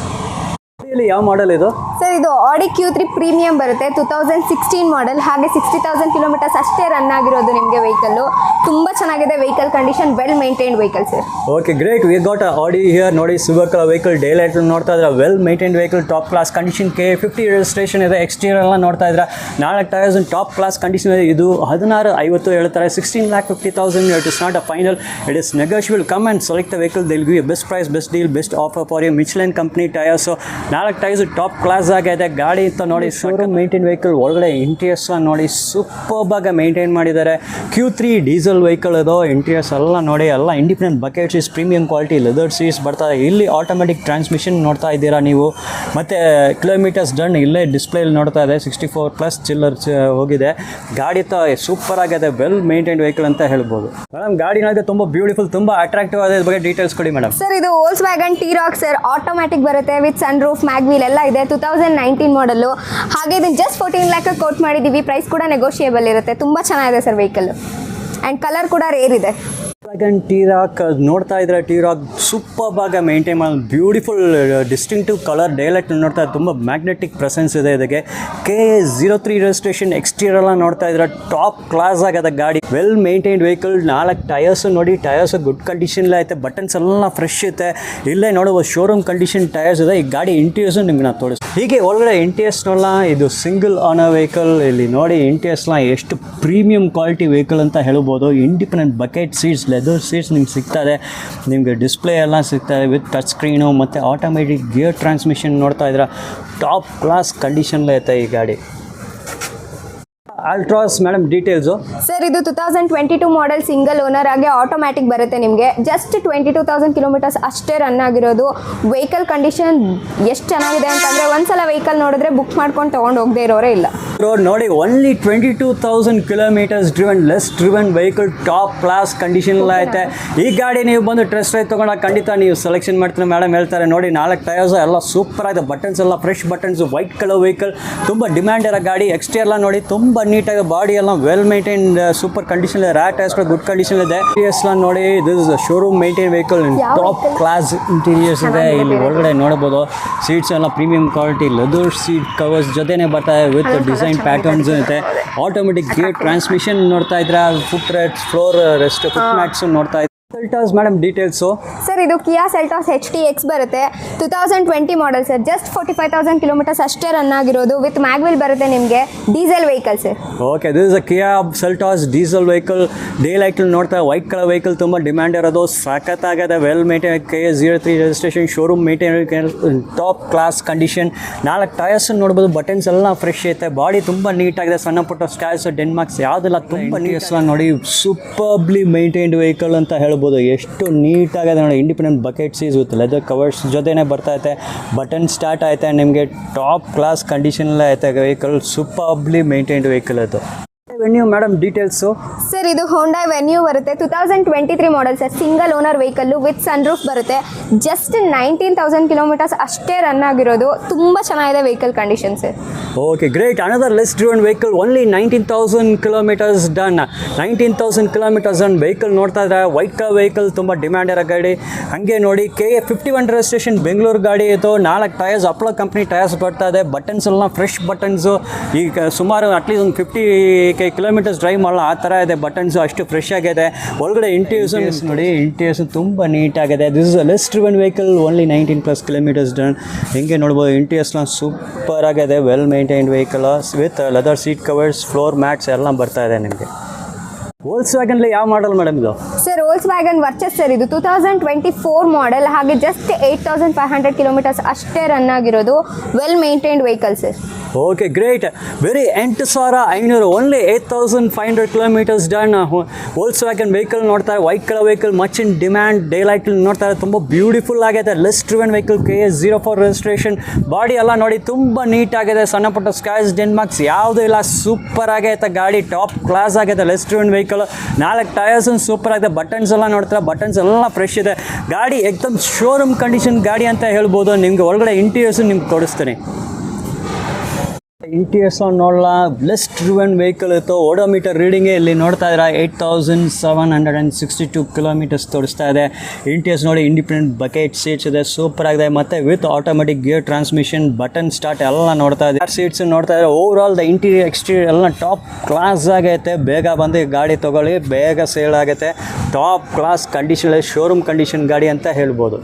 ಇಲ್ಲಿ ಯಾವ ಮಾಡೆಲ್ ಇದು? ಸರ್ ಇದು ಆಡಿ Q3 ಪ್ರೀಮಿಯಂ ಬರುತ್ತೆ. 2016 ಮಾಡೆಲ್. ಹಾಗೆ 60,000 ಕಿಲೋಮೀಟರ್ಸ್ ಅಷ್ಟೇ ರನ್ ಆಗಿರೋದು ನಿಮಗೆ ವೆಹಿಕಲ್ಲು. ತುಂಬ ಚೆನ್ನಾಗಿದೆ vehicle condition. Well maintained vehicle sir. Okay great. We got ಆಡಿ ಹಿಯರ್ ನೋಡಿ. Silver colour vehicle daylight ನೋಡ್ತಾ ಇದ್ರೆ well maintained vehicle top class condition. KA50 registration ಇದೆ. ಎಕ್ಸ್ಟೀರಿಯರ್ ಎಲ್ಲ ನೋಡ್ತಾ ಇದ್ರೆ 4 ಟಯರ್ಸ್ ಟಾಪ್ ಕ್ಲಾಸ್ ಕಂಡೀಷನ್ ಇದೆ. ಇದು 16,50 ಹೇಳ್ತಾರೆ. 16,50,000. It is not a final, it is negotiable. Come and select the vehicle. They'll give best price, best deal, best offer for you. Michelin company tyres. 4 tyres top class ಆಗಿದೆ. ಗಾಡಿ ಅಂತ ನೋಡಿ showroom maintain vehicle. ಒಳಗಡೆ interiors ನೋಡಿ ಸೂಪರ್ಬಾಗಿ maintain ಮಾಡಿದ್ದಾರೆ. Q3 diesel vehicle ಇದು. Interiors ಎಲ್ಲ ನೋಡಿ ಎಲ್ಲ independent bucket seats, premium quality leather seats ಬರ್ತಾರೆ. ಇಲ್ಲಿ ಆಟೋಮೆಟಿಕ್ ಟ್ರಾನ್ಸ್ಮಿಷನ್ ನೋಡ್ತಾ ಇದ್ದೀರಾ ನೀವು. ಮತ್ತು ಕಿಲೋಮೀಟರ್ಸ್ ಡನ್ ಇಲ್ಲೇ ಡಿಸ್ಪ್ಲೇಲಿ ನೋಡ್ತಾ ಇದೆ. 64+ ಚಿಲ್ಲರ್ ಹೋಗಿದೆ. ಗಾಡಿ ಸೂಪರ್ ಆಗಿದೆ. ವೆಲ್ ಮೇಂಟೈನ್ಡ್ ವೆಹಿಕಲ್ ಅಂತ ಹೇಳ್ಬೋದು. ಮೇಡಮ್ ಗಾಡಿ ನೋಡಿ ತುಂಬ ಬ್ಯೂಟಿಫುಲ್, ತುಂಬ ಅಟ್ರಾಕ್ಟಿವ್ ಆದ ಬಗ್ಗೆ ಡೀಟೇಲ್ಸ್ ಕೊಡಿ ಮೇಡಮ್. ಸರ್ ಇದು ವೋಲ್ಕ್ಸ್ವ್ಯಾಗನ್ T-Roc ಸರ್. ಆಟೋಮ್ಯಾಟಿಕ್ ಬರುತ್ತೆ with sunroof, mag wheel ಎಲ್ಲ ಇದೆ. 2019 ಮಾಡಲು. ಹಾಗೆ ಇದನ್ನು ಜಸ್ಟ್ 14 ಲ್ಯಾಕ್ ಕೋಟ್ ಮಾಡಿದ್ದೀವಿ. ಪ್ರೈಸ್ ಕೂಡ ನೆಗೋಷಿಯಬಲ್ ಇರುತ್ತೆ. ತುಂಬ ಚೆನ್ನಾಗಿದೆ ಸರ್ ವೆಹಿಕಲ್. ಆ್ಯಂಡ್ ಕಲರ್ ಕೂಡ ರೇರ್ ಇದೆ. T-Roc ನೋಡ್ತಾ ಇದ್ರೆ T-Roc ಸೂಪರ್ಬಾಗಿ ಮೇಂಟೈನ್ ಮಾಡಿ ಬ್ಯೂಟಿಫುಲ್ ಡಿಸ್ಟಿಂಕ್ಟಿವ್ ಕಲರ್. ಡೇಲೈಟ್ ನೋಡ್ತಾ ತುಂಬ ಮ್ಯಾಗ್ನೆಟಿಕ್ ಪ್ರೆಸೆನ್ಸ್ ಇದೆ ಇದಕ್ಕೆ. KA03 registration. ಎಕ್ಸ್ಟೀರಿಯರ್ ಎಲ್ಲ ನೋಡ್ತಾ ಇದ್ರೆ ಟಾಪ್ ಕ್ಲಾಸ್ ಆಗಿದೆ ಗಾಡಿ. Well maintained vehicle. 4 ಟಯರ್ಸ್ ನೋಡಿ. ಟಯರ್ಸ್ ಗುಡ್ ಕಂಡೀಷನ್ ಐತೆ. ಬಟನ್ಸ್ ಎಲ್ಲ ಫ್ರೆಶ್ ಐತೆ. ಇಲ್ಲೇ ನೋಡುವ ಶೋರೂಮ್ ಕಂಡೀಷನ್ ಟಯರ್ಸ್ ಇದೆ. ಈ ಗಾಡಿ ಇಂಟೀರಿಯರ್ಸು ನಿಮ್ಗೆ ನಾನು ತೋರಿಸ್ತೀನಿ. ಹೀಗೆ ಒಳಗಡೆ ಇಂಟೀರಿಯರ್ಸ್ ನೋಡಲ್ಲ. ಇದು ಸಿಂಗಲ್ ಓನರ್ ವೆಹಿಕಲ್. ಇಲ್ಲಿ ನೋಡಿ ಇಂಟೀರಿಯರ್ಸ್ನ ಎಷ್ಟು ಪ್ರೀಮಿಯಂ ಕ್ವಾಲಿಟಿ ವೆಹಿಕಲ್ ಅಂತ ಹೇಳ್ಬೋದು. Independent bucket seats, leather seats ನಿಮ್ಗೆ ಸಿಗ್ತದೆ. ನಿಮಗೆ ಡಿಸ್ಪ್ಲೇ ಎಲ್ಲ ಸಿಗ್ತದೆ ವಿತ್ ಟಚ್ ಸ್ಕ್ರೀನು. ಮತ್ತು ಆಟೋಮೆಟಿಕ್ ಗಿಯರ್ ಟ್ರಾನ್ಸ್ಮಿಷನ್ ನೋಡ್ತಾ ಇದ್ರೆ ಟಾಪ್ ಕ್ಲಾಸ್ ಕಂಡೀಷನ್ಲೇ ಐತೆ ಈ ಗಾಡಿ. ಅಲ್ಟ್ರಾಸ್ ಮೇಡಮ್ ಡೀಟೇಲ್ಸು. ಸರ್ ಇದು 2022 ಮಾಡೆಲ್ ಸಿಂಗಲ್ ಓನರ್ ಆಗಿ ಆಟೋಮ್ಯಾಟಿಕ್ ಬರುತ್ತೆ ನಿಮಗೆ. ಜಸ್ಟ್ 22,000 ಕಿಲೋಮೀಟರ್ಸ್ ಅಷ್ಟೇ ರನ್ ಆಗಿರೋದು. ವೆಹಿಕಲ್ ಕಂಡೀಷನ್ ಎಷ್ಟು ಚೆನ್ನಾಗಿದೆ ಅಂತಂದರೆ ಒಂದ್ಸಲ ವೆಹಿಕಲ್ ನೋಡಿದ್ರೆ ಬುಕ್ ಮಾಡ್ಕೊಂಡು ತೊಗೊಂಡು ಹೋಗದೇ ಇರೋರೇ ಇಲ್ಲ. ನೋಡಿ only 22,000 kilometres driven, less driven vehicle, top class condition ಎಲ್ಲ ಐತೆ. ಈ ಗಾಡಿ ನೀವು ಬಂದು ಟೆಸ್ಟ್ ರೈಡ್ ತೊಗೊಂಡಾಗ ಖಂಡಿತ ನೀವು ಸೆಲೆಕ್ಷನ್ ಮಾಡ್ತೀರಾ ಮೇಡಮ್ ಹೇಳ್ತಾರೆ. ನೋಡಿ 4 ಟೈರ್ಸ್ ಎಲ್ಲ ಸೂಪರ್ ಆಗಿದೆ, ಬಟನ್ಸ್ ಎಲ್ಲ fresh buttons, white colour vehicle, ತುಂಬ ಡಿಮ್ಯಾಂಡ್ ಇರೋ ಗಾಡಿ. ಎಕ್ಸ್ಟೀರಿಯರ್ ನೋಡಿ ತುಂಬ ನೀಟಾಗಿ, ಬಾಡಿ ಎಲ್ಲ ವೆಲ್ ಮೇಂಟೈನ್, ಸೂಪರ್ ಕಂಡೀಷನ್ ಇದೆ. ರ್ಯಾಟ್ ಟೈರ್ಸ್ ಕೂಡ ಗುಡ್ ಕಂಡೀಷನ್ ಇದೆ. ಇಂಟೀರಿಯರ್ಸ್ ನೋಡಿ, this is showroom maintain vehicle, top class interiors ಇದೆ. ಇಲ್ಲಿ ಒಳಗಡೆ ನೋಡಬಹುದು ಸೀಟ್ಸ್ ಎಲ್ಲ premium quality, leather seat covers ಜೊತೆನೇ ಬರ್ತಾರೆ ವಿತ್ ಡಿಸೈನ್ ಪ್ಯಾಟರ್ನ್ಸ್ ಇರುತ್ತೆ. ಆಟೋಮೆಟಿಕ್ ಗೇರ್ ಟ್ರಾನ್ಸ್ಮಿಷನ್ ನೋಡ್ತಾ ಇದ್ರೆ, foot rest, floor rest, foot mats ನೋಡ್ತಾ ಇದ್ರೆ. Seltos madam details. ಸರ್ ಇದು ಕಿಯಾ ಸೆಲ್ಟಾಸ್ HTX ಬರುತ್ತೆ, 2020 ಮಾಡೆಲ್ ಸರ್. ಜಸ್ಟ್ 45,000 ಕಿಲೋಮೀಟರ್ಸ್ ಅಷ್ಟೇ ರನ್ ಆಗಿರೋದು. ವಿತ್ ಮ್ಯಾಗ್ವಿಲ್ ಬರುತ್ತೆ ನಿಮಗೆ, diesel vehicle sir. Okay, this is a Kia Seltos diesel vehicle. Day ಲೈಟಲ್ಲಿ ನೋಡ್ತಾ ವೈಟ್ ಕಲರ್ ವೆಹಿಕಲ್, ತುಂಬ ಡಿಮ್ಯಾಂಡ್ ಇರೋದು, ಸಖತ್ತಾಗಿದೆ. Well maintain, KA03 registration, showroom maintain, top class condition. 4 tyres ನೋಡ್ಬೋದು, ಬಟನ್ಸ್ ಎಲ್ಲ ಫ್ರೆಶ್ ಐತೆ. ಬಾಡಿ ತುಂಬ ನೀಟಾಗಿದೆ, ಸಣ್ಣ ಪುಟ್ಟ ಸ್ಕ್ಯಾಚ್, ಡೆನ್ಮಾರ್ಕ್ಸ್ ಯಾವುದಿಲ್ಲ, ತುಂಬ ನೀಟ್ಸ್ ನೋಡಿ. ಸೂಪರ್ಬ್ಲಿ ಮೇಂಟೈನ್ಡ್ ವೆಹಿಕಲ್ ಅಂತ ಹೇಳ್ಬೋದು. ಎಷ್ಟು ನೀಟಾಗಿದೆ ನೋಡಿ. ಇಂಡಿಪೆಂಡೆಂಟ್ ಬಕೆಟ್ ಸೀಸ್ ವಿತ್ ಲೆದರ್ ಕವರ್ಸ್ ಜೊತೆನೇ ಬರ್ತಾ ಐತೆ. ಬಟನ್ ಸ್ಟಾರ್ಟ್ ಐತೆ ನಿಮಗೆ. ಟಾಪ್ ಕ್ಲಾಸ್ ಕಂಡೀಷನಲ್ಲೇ ಐತೆ ವೆಹಿಕಲ್. ಸೂಪರ್ಬ್ಲಿ ಮೇಂಟೈನ್ಡ್ ವೆಹಿಕಲ್ ಅದು. Venue madam details. ಸರ್ ಇದು ಹೋಂಡಾ ವೆನ್ಯೂ ಬರುತ್ತೆ, 2023 model sir. Single owner vehicle with sunroof ಬರುತ್ತೆ. ಜಸ್ಟ್ 19,000 ಕಿಲೋಮೀಟರ್ಸ್ ಅಷ್ಟೇ ರನ್ ಆಗಿರೋದು. ತುಂಬ ಚೆನ್ನಾಗಿದೆ vehicle condition sir. Okay, great. Another less driven vehicle, only 19,000 kilometres done. 19,000 kilometres done vehicle ನೋಡ್ತಾ ಇದ್ದಾರೆ. White colour vehicle, ತುಂಬ demand ಇರೋ ಗಾಡಿ. ಹಾಗೆ ನೋಡಿ, KA51 ರಿಜಿಸ್ಟ್ರೇಷನ್, ಬೆಂಗಳೂರು ಗಾಡಿ ಇದು. 4 ಟೈರ್ಸ್, ಅಪ್ಲೋ ಕಂಪ್ನಿ ಟೈರ್ಸ್ ಬರ್ತಾ ಇದೆ. ಬಟನ್ಸ್ ಎಲ್ಲ ಫ್ರೆಶ್ ಬಟನ್ಸು. ಈಗ ಸುಮಾರು ಅಟ್ಲೀಸ್ಟ್ ಒಂದು 50 ಕಿಲೋಮೀಟರ್ಸ್ ಡ್ರೈವ್ ಮಾಡಲ್ಲ ಆ ಥರ ಇದೆ. ಬಟನ್ಸು ಅಷ್ಟು ಫ್ರೆಶ್ ಆಗಿದೆ. ಒಳಗಡೆ ಇಂಟೀರಿಯರ್ಸ್ ನೋಡಿ, ಇಂಟೀರಿಯರ್ಸ್ ತುಂಬ ನೀಟಾಗಿದೆ. This is a less driven vehicle, only 19+ kilometres done. ಹಿಂಗೆ ನೋಡ್ಬೋದು, ಇಂಟೀರಿಯರ್ಸ್ನ ಸೂಪರ್ ಆಗಿದೆ. Well maintained vehicle with leather seat covers, floor mats ಎಲ್ಲ ಬರ್ತಾ ಇದೆ ನಿಮಗೆ. ವೋಲ್ಕ್ಸ್ವ್ಯಾಗನ್ಲಿ ಯಾವ ಮಾಡಲ್ ಮೇಡಮ್ ಇದು? Sir Volkswagen Virtus sir. ಇದು 2024 ಮಾಡೆಲ್. ಹಾಗೆ ಜಸ್ಟ್ 8,500 ಕಿಲೋಮೀಟರ್ಸ್ ಅಷ್ಟೇ ರನ್ ಆಗಿರೋದು. Well maintained vehicle sir. Okay, great. Very 8,500, only 8,500 kilometres done. Volkswagen vehicle ನೋಡ್ತಾರೆ. White colour vehicle, much in demand. Day ಲೈಟಲ್ಲಿ ನೋಡ್ತಾರೆ, ತುಂಬ ಬ್ಯೂಟಿಫುಲ್ ಆಗಿದೆ. Less driven vehicle, KA04 registration. Body ಎಲ್ಲ ನೋಡಿ ತುಂಬ ನೀಟಾಗಿದೆ. ಸಣ್ಣ ಪುಟ್ಟ ಸ್ಕ್ಯಾಚ್, ಡೆನ್ಮಾರ್ಕ್ಸ್ ಯಾವುದೂ ಇಲ್ಲ. ಸೂಪರ್ ಆಗೈತೆ ಗಾಡಿ, ಟಾಪ್ ಕ್ಲಾಸ್ ಆಗಿದೆ. Less driven vehicle, 4 tyres super ಆಗಿದೆ. ಬಟನ್ಸ್ ಎಲ್ಲ ನೋಡ್ತಾರೆ, ಬಟನ್ಸ್ ಎಲ್ಲ ಫ್ರೆಶ್ ಇದೆ. ಗಾಡಿ ಎಕ್ದಮ್ ಶೋರೂಮ್ ಕಂಡೀಷನ್ ಗಾಡಿ ಅಂತ ಹೇಳ್ಬೋದು. ನಿಮಗೆ ಒಳಗಡೆ ಇಂಟೀರಿಯರ್ಸು ನಿಮ್ಗೆ ತೋರಿಸ್ತೀನಿ. ಇಂಟೀರಿಯರ್ಸ್ ನೋಡಲ್ಲ, ಲೆಸ್ ಡ್ರಿವನ್ ವೆಹಿಕಲ್ ಇತ್ತು. ಓಡೋಮೀಟರ್ ರೀಡಿಂಗೇ ಇಲ್ಲಿ ನೋಡ್ತಾ ಇದ್ದೀರಾ, 8,762 ಕಿಲೋಮೀಟರ್ಸ್ ತೋರಿಸ್ತಾ ಇದೆ. ಇಂಟೀರಿಯರ್ಸ್ ನೋಡಿ, ಇಂಡಿಪೆಂಡೆಂಟ್ ಬಕೆಟ್ ಸೀಟ್ಸ್ ಇದೆ, ಸೂಪರ್ ಆಗಿದೆ. ಮತ್ತು with automatic gear transmission, button start ಎಲ್ಲ ನೋಡ್ತಾ ಇದೆ. ಸೀಟ್ಸ್ ನೋಡ್ತಾ ಇದ್ದಾರೆ. Over all the interior exterior ಎಲ್ಲ ಟಾಪ್ ಕ್ಲಾಸ್ ಆಗೈತೆ. ಬೇಗ ಬಂದು ಗಾಡಿ ತೊಗೊಳ್ಳಿ, ಬೇಗ ಸೇಲ್ ಆಗುತ್ತೆ. Top class condition, showroom condition ಗಾಡಿ ಅಂತ ಹೇಳ್ಬೋದು.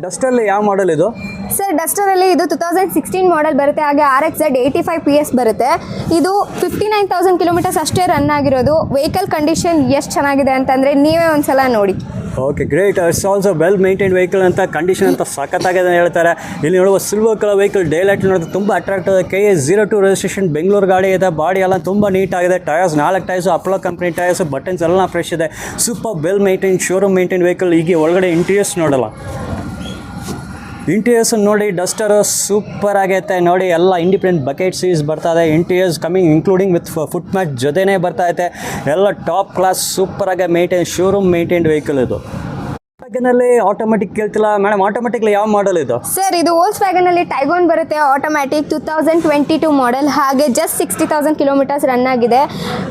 ಡಸ್ಟಲ್ಲಿ ಯಾವ ಮಾಡೆಲ್ ಇದು? ಸರ್ ಡಸ್ಟರಲ್ಲಿ ಇದು 2016 ಮಾಡೆಲ್ ಬರುತ್ತೆ. ಹಾಗೆ RXZ 85 PS ಬರುತ್ತೆ. ಇದು 59,000 ಕಿಲೋಮೀಟರ್ಸ್ ಅಷ್ಟೇ ರನ್ ಆಗಿರೋದು. ವೆಹಿಕಲ್ ಕಂಡೀಷನ್ ಎಷ್ಟು ಚೆನ್ನಾಗಿದೆ ಅಂತಂದರೆ ನೀವೇ ಒಂದ್ಸಲ ನೋಡಿ. Okay, great. It's also well maintain vehicle ಅಂತ, ಕಂಡೀಷನ್ ಅಂತ ಸಖತ್ತಾಗಿದೆ ಅಂತ ಹೇಳ್ತಾರೆ. ಇಲ್ಲಿ ನೋಡುವ silver colour vehicle, day light ನೋಡಿದ್ರೆ ತುಂಬ ಅಟ್ರಾಕ್ಟ್ ಆಗಿದೆ. KA02 ರಿಜಿಸ್ಟ್ರೇಷನ್, ಬೆಂಗಳೂರು ಗಾಡಿ ಇದೆ. ಬಾಡಿ ಎಲ್ಲ ತುಂಬ ನೀಟಾಗಿದೆ. Tyres 4 tyres, Apollo company tyres, buttons ಎಲ್ಲ ಫ್ರೆಶ್ ಇದೆ. Super well maintain, showroom maintain vehicle. ಈಗ ಒಳಗಡೆ ಇಂಟೀರಿಯರ್ಸ್ ನೋಡಲ್ಲ, ಇಂಟೀರಿಯರ್ಸ್ ನೋಡಿ. ಡಸ್ಟರ್ ಸೂಪರ್ ಆಗೈತೆ ನೋಡಿ. ಎಲ್ಲ ಇಂಡಿಪೆಂಡೆಂಟ್ ಬಕೆಟ್ ಸೀಸ್ ಬರ್ತಾ ಇದೆ. Interiors coming including with foot mat ಜೊತೆನೇ ಬರ್ತಾ ಐತೆ. ಎಲ್ಲ ಟಾಪ್ ಕ್ಲಾಸ್ ಸೂಪರ್ ಆಗಿ ಮೇಂಟೈನ್, ಶೋರೂಮ್ ಮೇಂಟೈನ್ಡ್ ವೆಹಿಕಲ್ ಇದು. ವ್ಯಾಗನಲ್ಲಿ ಆಟೋಮೆಟಿಕ್ ಕೇಳ್ತಿಲ್ಲ ಮೇಡಮ್, ಆಟೋಮೆಟಿಕ್ಲಿ ಯಾವ ಮಾಡಲ್ ಇದು? ಸರ್ ಇದು ವೋಲ್ಕ್ಸ್ವ್ಯಾಗನಲ್ಲಿ ಟೈಗೋನ್ ಬರುತ್ತೆ, ಆಟೋಮ್ಯಾಟಿಕ್ 2022 ಮಾಡೆಲ್. ಹಾಗೆ ಜಸ್ಟ್ 60,000 ಕಿಲೋಮೀಟರ್ಸ್ ರನ್ ಆಗಿದೆ.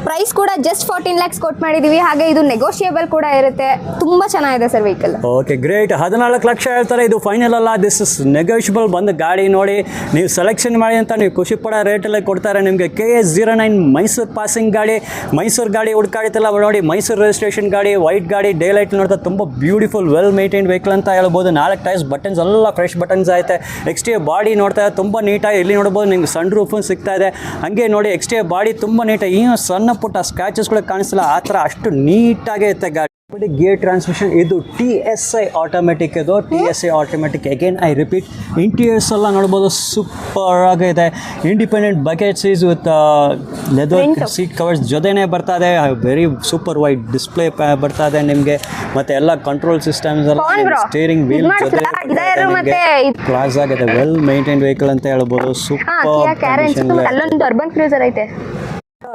ಪ್ರೈಸ್ ಕೂಡ ಜಸ್ಟ್ 14 lakhs ಕೊಟ್ಟು ಮಾಡಿದ್ದೀವಿ. ಹಾಗೆ ಇದು ನೆಗೋಷಿಯೇಬಲ್ ಕೂಡ ಇರುತ್ತೆ. ತುಂಬ ಚೆನ್ನಾಗಿದೆ sir vehicle. Okay, great. 14 lakh ಹೇಳ್ತಾರೆ. ಇದು ಫೈನಲ್ ಅಲ್ಲ, ದಿಸ್ ಇಸ್ ನೆಗೋಷಿಯಬಲ್. ಬಂದು ಗಾಡಿ ನೋಡಿ, ನೀವು ಸೆಲೆಕ್ಷನ್ ಮಾಡಿ ಅಂತ ನೀವು ಖುಷಿ ಪಡೋ ರೇಟಲ್ಲೇ ಕೊಡ್ತಾರೆ ನಿಮಗೆ. KA09 ಮೈಸೂರು ಪಾಸಿಂಗ್ ಗಾಡಿ, ಮೈಸೂರು ಗಾಡಿ ಹುಡುಕಾಡಿತಲ್ಲ ನೋಡಿ. ಮೈಸೂರು ರಿಜಿಸ್ಟ್ರೇಷನ್ ಗಾಡಿ, ವೈಟ್ ಗಾಡಿ, ಡೇ ಲೈಟ್ ನೋಡ್ತಾ ತುಂಬ ಬ್ಯೂಟಿಫುಲ್ ವೆಲ್ ಮೇಂಟೈನ್ಡ್ ವೆಹಿಕಲ್ ಅಂತ ಹೇಳ್ಬೋದು. 4 ಟೈರ್ಸ್, ಬಟನ್ಸ್ ಎಲ್ಲ ಫ್ರೆಶ್ ಬಟನ್ಸ್ ಐತೆ. ಎಕ್ಸ್ಟೀರಿಯರ್ ಬಾಡಿ ನೋಡ್ತಾ ಇದೆ, ತುಂಬ ನೀಟಾಗಿ. ಇಲ್ಲಿ ನೋಡ್ಬೋದು ನಿಮ್ಗೆ ಸನ್ ರೂಫ್ ಸಿಗ್ತಾ ಇದೆ. ಹಾಗೆ ನೋಡಿ, ಎಕ್ಸ್ಟೀರಿಯರ್ ಬಾಡಿ ತುಂಬ ನೀಟಾಗಿ. ಏನು ಸಣ್ಣ ಪುಟ್ಟ ಸ್ಕ್ರಾಚಸ್ ಕೂಡ ಕಾಣಿಸ್ತಿಲ್ಲ, ಆ ಥರ ಅಷ್ಟು ನೀಟಾಗೇ ಐತೆ ಗಾಡಿ. ಗೇರ್ ಟ್ರಾನ್ಸ್ಮಿಷನ್ ಇದು TSI ಆಟೋಮೆಟಿಕ್. ಇದು TSI automatic. Again I repeat, interiors ಎಲ್ಲ ನೋಡ್ಬೋದು ಸೂಪರ್ ಆಗಿದೆ. Independent buckets is with leather seat covers ಜೊತೆನೇ ಬರ್ತಾ ಇದೆ. ವೆರಿ ಸೂಪರ್ ವೈಡ್ ಡಿಸ್ಪ್ಲೇ ಬರ್ತಾ ಇದೆ ನಿಮಗೆ. ಮತ್ತೆ ಎಲ್ಲ ಕಂಟ್ರೋಲ್ ಸಿಸ್ಟಮ್ಸ್ ಎಲ್ಲ ಸ್ಟೀರಿಂಗ್ ವೀಲ್ ಜೊತೆ ಕ್ಲಾಸ್ ಆಗಿದೆ. ವೆಲ್ ಮೇಂಟೈನ್ ವೆಹಿಕಲ್ ಅಂತ ಹೇಳ್ಬೋದು. ಸೂಪರ್ ಅಲ್ಲೊಂದು ಅರ್ಬನ್ ಕ್ರೂಸರ್ ಐತೆ.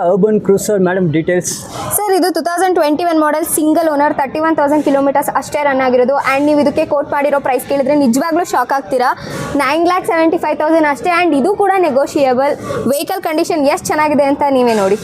Urban cruiser madam details. Sir ಇದು 2021 ಮಾಡೆಲ್ ಸಿಂಗಲ್ ಓನರ್ 31,000 ಕಿಲೋಮೀಟರ್ಸ್ ಅಷ್ಟೇ ರನ್ ಆಗಿರೋದು. ಆ್ಯಂಡ್ ನೀವು ಇದಕ್ಕೆ ಕೋಟ್ ಮಾಡಿರೋ ಪ್ರೈಸ್ ಕೇಳಿದ್ರೆ ನಿಜವಾಗ್ಲೂ ಶಾಕ್ ಆಗ್ತೀರಾ. 9,75,000 ಅಷ್ಟೇ. ಆ್ಯಂಡ್ ಇದು ಕೂಡ ನೆಗೋಷಿಯೇಬಲ್. ವೆಹಿಕಲ್ ಕಂಡೀಷನ್ ಎಷ್ಟು ಚೆನ್ನಾಗಿದೆ ಅಂತ ನೀವೇ ನೋಡಿ.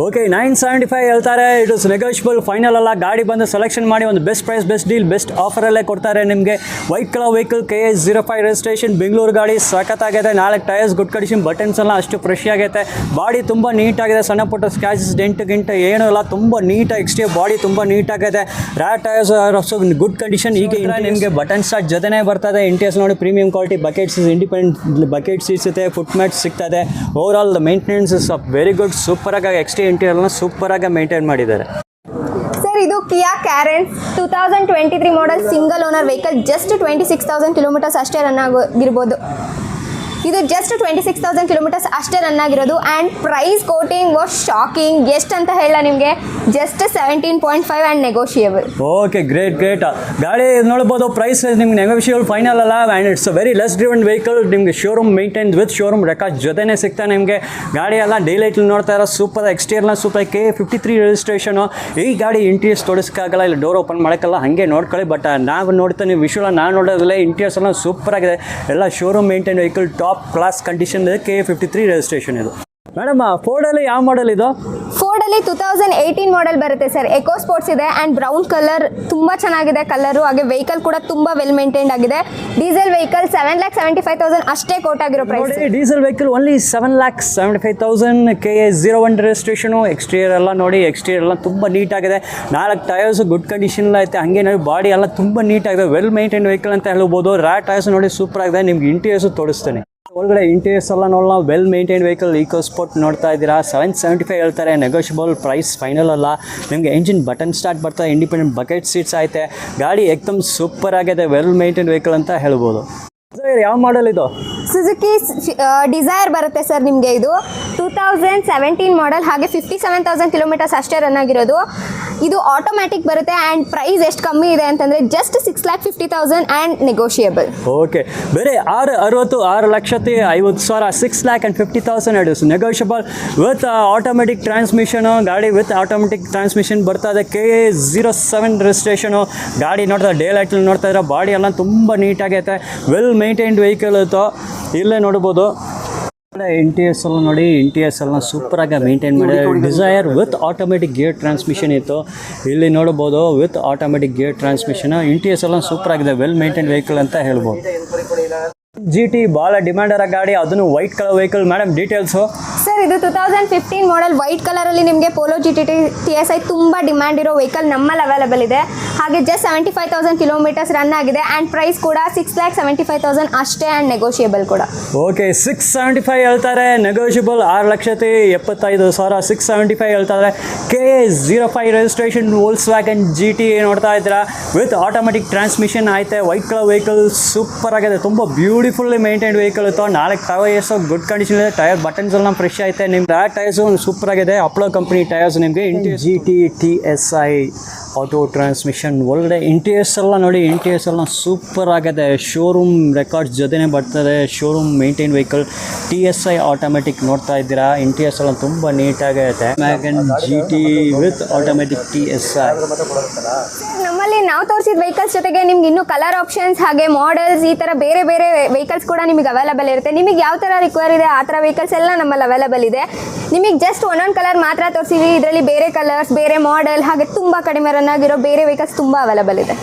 ಓಕೆ, 975 ಹೇಳ್ತಾರೆ. ಇಟ್ ಇಸ್ ನೆಗೋಷಿಯಬಲ್, ಫೈನಲ್ ಅಲ್ಲ. ಗಾಡಿ ಬಂದು ಸೆಲೆಕ್ಷನ್ ಮಾಡಿ ಒಂದು best price, best deal, best ಆಫರಲ್ಲೇ ಕೊಡ್ತಾರೆ ನಿಮಗೆ. White colour vehicle, KA05 registration, Bengaluru ಗಾಡಿ. ಸಖತ್ತಾಗಿದೆ. 4 ಟೈರ್ಸ್ ಗುಡ್ ಕಂಡೀಷನ್, ಬಟನ್ಸ್ ಎಲ್ಲ ಅಷ್ಟು ಫ್ರೆಶ್ ಆಗೈತೆ. ಬಾಡಿ ತುಂಬ ನೀಟಾಗಿದೆ. ಸಣ್ಣ ಪುಟ್ಟ ಸ್ಕ್ಯಾಚಸ್ ಡೆಂಟ್ ಏನೂ ಇಲ್ಲ. ತುಂಬ ನೀಟಾಗಿ ಎಕ್ಸ್ಟೀರಿಯರ್ ಬಾಡಿ ತುಂಬ ನೀಟಾಗಿದೆ. ರ್ಯಾಟ್ ಟೈರ್ಸ್ ಆಲ್ಸೋ ಗುಡ್ ಕಂಡೀಷನ್. ಈಗ ನಿಮಗೆ ಬಟನ್ ಸ್ಟಾರ್ಟ್ ಜೊತೆನೇ ಬರ್ತದೆ. ಇಂಟೀರಿಯರ್ಸ್ ನೋಡಿ premium quality buckets, independent bucket seats ಇದೆ, ಫುಟ್ ಮ್ಯಾಟ್ಸ್ ಸಿಗ್ತದೆ. Over all maintenance is very good. ಸೂಪರಾಗಿ ಇಂಟೀರಿಯರ್ನ ಸೂಪರಾಗಿ ಮೇಂಟೈನ್ ಮಾಡಿದ್ದಾರೆ. ಸರ್ ಇದು Kia Carens 2023 model single owner vehicle. Just 26,000 kilometres ಅಷ್ಟೇ ರನ್ ಆಗಿರ್ಬೋದು. ಇದು ಜಸ್ಟ್ 26,000 ಕಿಲೋಮೀಟರ್ಸ್ ಅಷ್ಟೇ ರನ್ ಆಗಿರೋದು. And price quoting was shocking. ಎಷ್ಟು ಅಂತ ಹೇಳ ನಿಮಗೆ, just 17.5 and negotiable. Okay, great. ಗಾಡಿ ನೋಡ್ಬೋದು. ಪ್ರೈಸ್ ನಿಮ್ಗೆ ನೆಗೋಷಿಯೇಬಲ್, ಫೈನಲ್ ಅಲ್ಲ. And it's very less driven vehicle. ನಿಮಗೆ showroom maintain with showroom record ಜೊತೆನೇ ಸಿಗ್ತಾ ನಿಮಗೆ. ಗಾಡಿ ಎಲ್ಲ ಡೇ ಲೈಟ್ಲಿ ನೋಡ್ತಾ ಇರೋ ಸೂಪರ್. ಎಕ್ಸ್ಟೀರಿಯರ್ನ ಸೂಪರ್. KA53 registration. ಈ ಗಾಡಿ ಇಂಟೀರಿಯರ್ಸ್ ತೋರಿಸೋಕ್ಕಾಗಲ್ಲ, ಇಲ್ಲ ಡೋರ್ ಓಪನ್ ಮಾಡೋಕ್ಕಲ್ಲ, ಹಾಗೆ ನೋಡ್ಕೊಳ್ಳಿ. ಬಟ್ ನಾವು ನೋಡ್ತಾ ನೀವು ವಿಷುವಲ್ ನಾನು ನೋಡೋದಿಲ್ಲ. ಇಂಟೀರಿಯರ್ಸ್ ಎಲ್ಲ ಸೂಪರ್ ಆಗಿದೆ. ಎಲ್ಲ showroom maintain vehicle, top class condition. KA53 registration ಇದು. ಮೇಡಮ್, ಫೋರ್ಡಲ್ಲಿ ಯಾವ ಮಾಡೆಲ್ ಇದು? ಫೋರ್ಡಲ್ಲಿ 2018 ಮಾಡೆಲ್ ಬರುತ್ತೆ ಸರ್. ಎಕೋ ಸ್ಪೋರ್ಟ್ಸ್ ಇದೆ ಆ್ಯಂಡ್ ಬ್ರೌನ್ ಕಲರ್ ತುಂಬ ಚೆನ್ನಾಗಿದೆ ಕಲರು. ಹಾಗೆ ವೆಹಿಕಲ್ ಕೂಡ ತುಂಬ ವೆಲ್ ಮೇಂಟೈನ್ಡ್ ಆಗಿದೆ. ಡೀಸೆಲ್ ವೆಹಿಕಲ್ 7,75,000 ಅಷ್ಟೇ ಕೋಟ್ ಆಗಿರೋ price. Diesel vehicle only 7,75,000. KA01 registration. Exterior ಎಲ್ಲ ನೋಡಿ. ಎಕ್ಸ್ಟೀರಿಯರ್ ಎಲ್ಲ ತುಂಬ ನೀಟಾಗಿದೆ. 4 ಟೈರ್ಸ್ ಗುಡ್ ಕಂಡೀಷನ್ ಐತೆ. ಹಾಗೆ ನೋಡಿ ಬಾಡಿ ಎಲ್ಲ ತುಂಬ ನೀಟಾಗಿದೆ. ವೆಲ್ ಮೇಂಟೈನ್ ವೆಹಿಕಲ್ ಅಂತ ಹೇಳ್ಬೋದು. ರ್ಯಾಟ್ ಟೈರ್ಸ್ ನೋಡಿ ಸೂಪರ್ ಆಗಿದೆ. ನಿಮ್ಗೆ ಇಂಟೀರಿಯರ್ಸು ತೋರಿಸ್ತೇನೆ. ಒಳಗಡೆ ಇಂಟೀರಿಯರ್ಸ್ ಎಲ್ಲ ನೋಡೋಣ. Well maintain vehicle, Eco Sport ನೋಡ್ತಾ ಇದ್ದೀರಾ. 775 ಹೇಳ್ತಾರೆ. ನೆಗೋಷಿಯಬಲ್ ಪ್ರೈಸ್, ಫೈನಲ್ ಅಲ್ಲ. ನಿಮಗೆ ಎಂಜಿನ್ ಬಟನ್ ಸ್ಟಾರ್ಟ್ ಬರ್ತಾ, ಇಂಡಿಪೆಂಡೆಂಟ್ ಬಕೆಟ್ ಸೀಟ್ಸ್ ಐತೆ. ಗಾಡಿ ಏಕ್ದಮ್ ಸೂಪರ್ ಆಗಿದೆ. ವೆಲ್ ಮೇಂಟೈನ್ ವೆಹಿಕಲ್ ಅಂತ ಹೇಳ್ಬೋದು. ಯಾವ ಮಾಡೆಲ್ ಇದು? ಸುಜುಕಿ ಡಿಸೈರ್ ಬರುತ್ತೆ ಸರ್ ನಿಮಗೆ. ಇದು 2017 ಮಾಡೆಲ್. ಹಾಗೆ 57,000 ಕಿಲೋಮೀಟರ್ಸ್ ಅಷ್ಟೇ ರನ್ ಆಗಿರೋದು. ಇದು ಆಟೋಮ್ಯಾಟಿಕ್ ಬರುತ್ತೆ. ಆ್ಯಂಡ್ ಪ್ರೈಸ್ ಎಷ್ಟು ಕಮ್ಮಿ ಇದೆ ಅಂತಂದರೆ ಜಸ್ಟ್ 6,50,000 ಆ್ಯಂಡ್ ನೆಗೋಷಿಯೇಬಲ್. ಓಕೆ, ಬೇರೆ 6,50,000 6,50,000 it negotiable with automatic transmission. ಗಾಡಿ ವಿತ್ ಆಟೋಮೆಟಿಕ್ ಟ್ರಾನ್ಸ್ಮಿಷನ್ ಬರ್ತಾ ಇದೆ. KA07 registration. ಗಾಡಿ ನೋಡ್ತಾ ಡೇ ಲೈಟಲ್ಲಿ ನೋಡ್ತಾ ಇದ್ರೆ ಬಾಡಿ ಎಲ್ಲ ತುಂಬ ನೀಟಾಗೈತೆ. ವೆಲ್ ಮೇಂಟೈನ್ಡ್ ವೆಹಿಕಲ್ ಇತ್ತು. ಇಲ್ಲೇ ನೋಡ್ಬೋದು. ಇಂಟೀರಿಯರ್ಸ್ ಎಲ್ಲ ನೋಡಿ. ಇಂಟೀರಿಯರ್ಸ್ ಎಲ್ಲ ಸೂಪರಾಗಿ ಮೇಂಟೈನ್ ಮಾಡಿ. Dzire with automatic gear transmission ಇತ್ತು. ಇಲ್ಲಿ ನೋಡ್ಬೋದು with automatic gear transmission. Interiors ಎಲ್ಲ ಸೂಪರ್ ಆಗಿದೆ. ವೆಲ್ ಮೇಂಟೈನ್ ವೆಹಿಕಲ್ ಅಂತ ಹೇಳ್ಬೋದು. GT ಭಾಳ ಡಿಮ್ಯಾಂಡ್ ಇರೋ ಗಾಡಿ, ಅದನ್ನು white colour vehicle. Madam details? Sir ಇದು 2015 ಮಾಡೆಲ್ ವೈಟ್ ಕಲರಲ್ಲಿ ನಿಮಗೆ ಪೋಲೋ GT TSI ತುಂಬ ಡಿಮ್ಯಾಂಡ್ ಇರೋ ವೆಹಿಕಲ್ ನಮ್ಮಲ್ಲಿ ಅವೈಲೇಬಲ್ ಇದೆ. ಹಾಗೆ ಜಸ್ಟ್ 75,000 ಕಿಲೋಮೀಟರ್ಸ್ ರನ್ ಆಗಿದೆ. ಆ್ಯಂಡ್ ಪ್ರೈಸ್ ಕೂಡ 6,75,000 ಅಷ್ಟೇ ಆ್ಯಂಡ್ ನೆಗೋಷಿಯೇಬಲ್ ಕೂಡ. ಓಕೆ, 675 ಹೇಳ್ತಾರೆ. ನೆಗೋಷಿಯಬಲ್ 6,75,000. 675 ಹೇಳ್ತಾರೆ. KA05 ರಿಜಿಸ್ಟ್ರೇಷನ್, ವೋಲ್ಕ್ಸ್ವ್ಯಾಗನ್ GT ನೋಡ್ತಾ ಇದ್ದೀರಾ. ವಿತ್ ಆಟೋಮೆಟಿಕ್ ಟ್ರಾನ್ಸ್ಮಿಷನ್ ಐತೆ. ವೈಟ್ ಕಲರ್ ವೆಹಿಕಲ್ ಸೂಪರ್ ಆಗಿದೆ. ತುಂಬ ಬ್ಯೂಟಿಫುಲ್ಲಿ ಮೇಂಟೈನ್ಡ್ ವೆಹಿಕಲ್ ಇತ್ತು. 4 ಟೈರ್ಸ್ ಗುಡ್ ಕಂಡೀಷನ್ ಇದೆ. ಟೈರ್ ಬಟನ್ಸ್ ಎಲ್ಲ ಫ್ರೆಶ್ ಐತೆ. ನಿಮ್ಮ ಟೈರ್ಸು ಸೂಪರ್ ಆಗಿದೆ. ಅಪ್ಲೋ ಕಂಪ್ನಿ ಟೈರ್ಸ್ ನಿಮಗೆ. GT TSI auto transmission. ಒಳಗಡೆ ಇಂಟೀರಿಯರ್ಸ್ ಎಲ್ಲ ನೋಡಿ. ಇಂಟೀರಿಯರ್ಸ್ ಎಲ್ಲ ಸೂಪರ್ ಆಗಿದೆ. ಶೋರೂಮ್ ರೆಕಾರ್ಡ್ಸ್ ಜೊತೆನೇ ಬರ್ತದೆ. Showroom maintain vehicle. TSI automatic ನೋಡ್ತಾ ಇದ್ದೀರಾ. ಇಂಟೀರಿಯರ್ಸ್ ಎಲ್ಲ ತುಂಬ ನೀಟಾಗೈತೆ. Wagon GT with automatic TSI. ನಮ್ಮಲ್ಲಿ ನಾವು ತೋರಿಸಿದ ವೆಹಿಕಲ್ಸ್ ಜೊತೆಗೆ ನಿಮ್ಗೆ ಇನ್ನೂ ಕಲರ್ ಆಪ್ಷನ್ಸ್ ಹಾಗೆ ಮಾಡೆಲ್ಸ್ ಈ ಥರ ಬೇರೆ ಬೇರೆ ವೆಹಿಕಲ್ಸ್ ಕೂಡ ನಿಮಗೆ ಅವೈಲೇಬಲ್ ಇರುತ್ತೆ. ನಿಮಗೆ ಯಾವ ಥರ ರಿಕ್ವೈರ್ ಇದೆ ಆ ಥರ ವೆಹಿಕಲ್ಸ್ ಎಲ್ಲ ನಮ್ಮಲ್ಲಿ ಅವೈಲೇಬಲ್ ಇದೆ. ನಿಮಗೆ ಜಸ್ಟ್ ಒಂದೊಂದು ಕಲರ್ ಮಾತ್ರ ತೋರಿಸಿವಿ. ಇದರಲ್ಲಿ ಬೇರೆ ಕಲರ್ಸ್, ಬೇರೆ ಮಾಡೆಲ್ ಹಾಗೆ ತುಂಬ ಕಡಿಮೆ ರನ್ ಆಗಿರೋ ಬೇರೆ ವೆಹಿಕಲ್ಸ್ ತುಂಬ ಅವೈಲೇಬಲ್ ಇದೆ.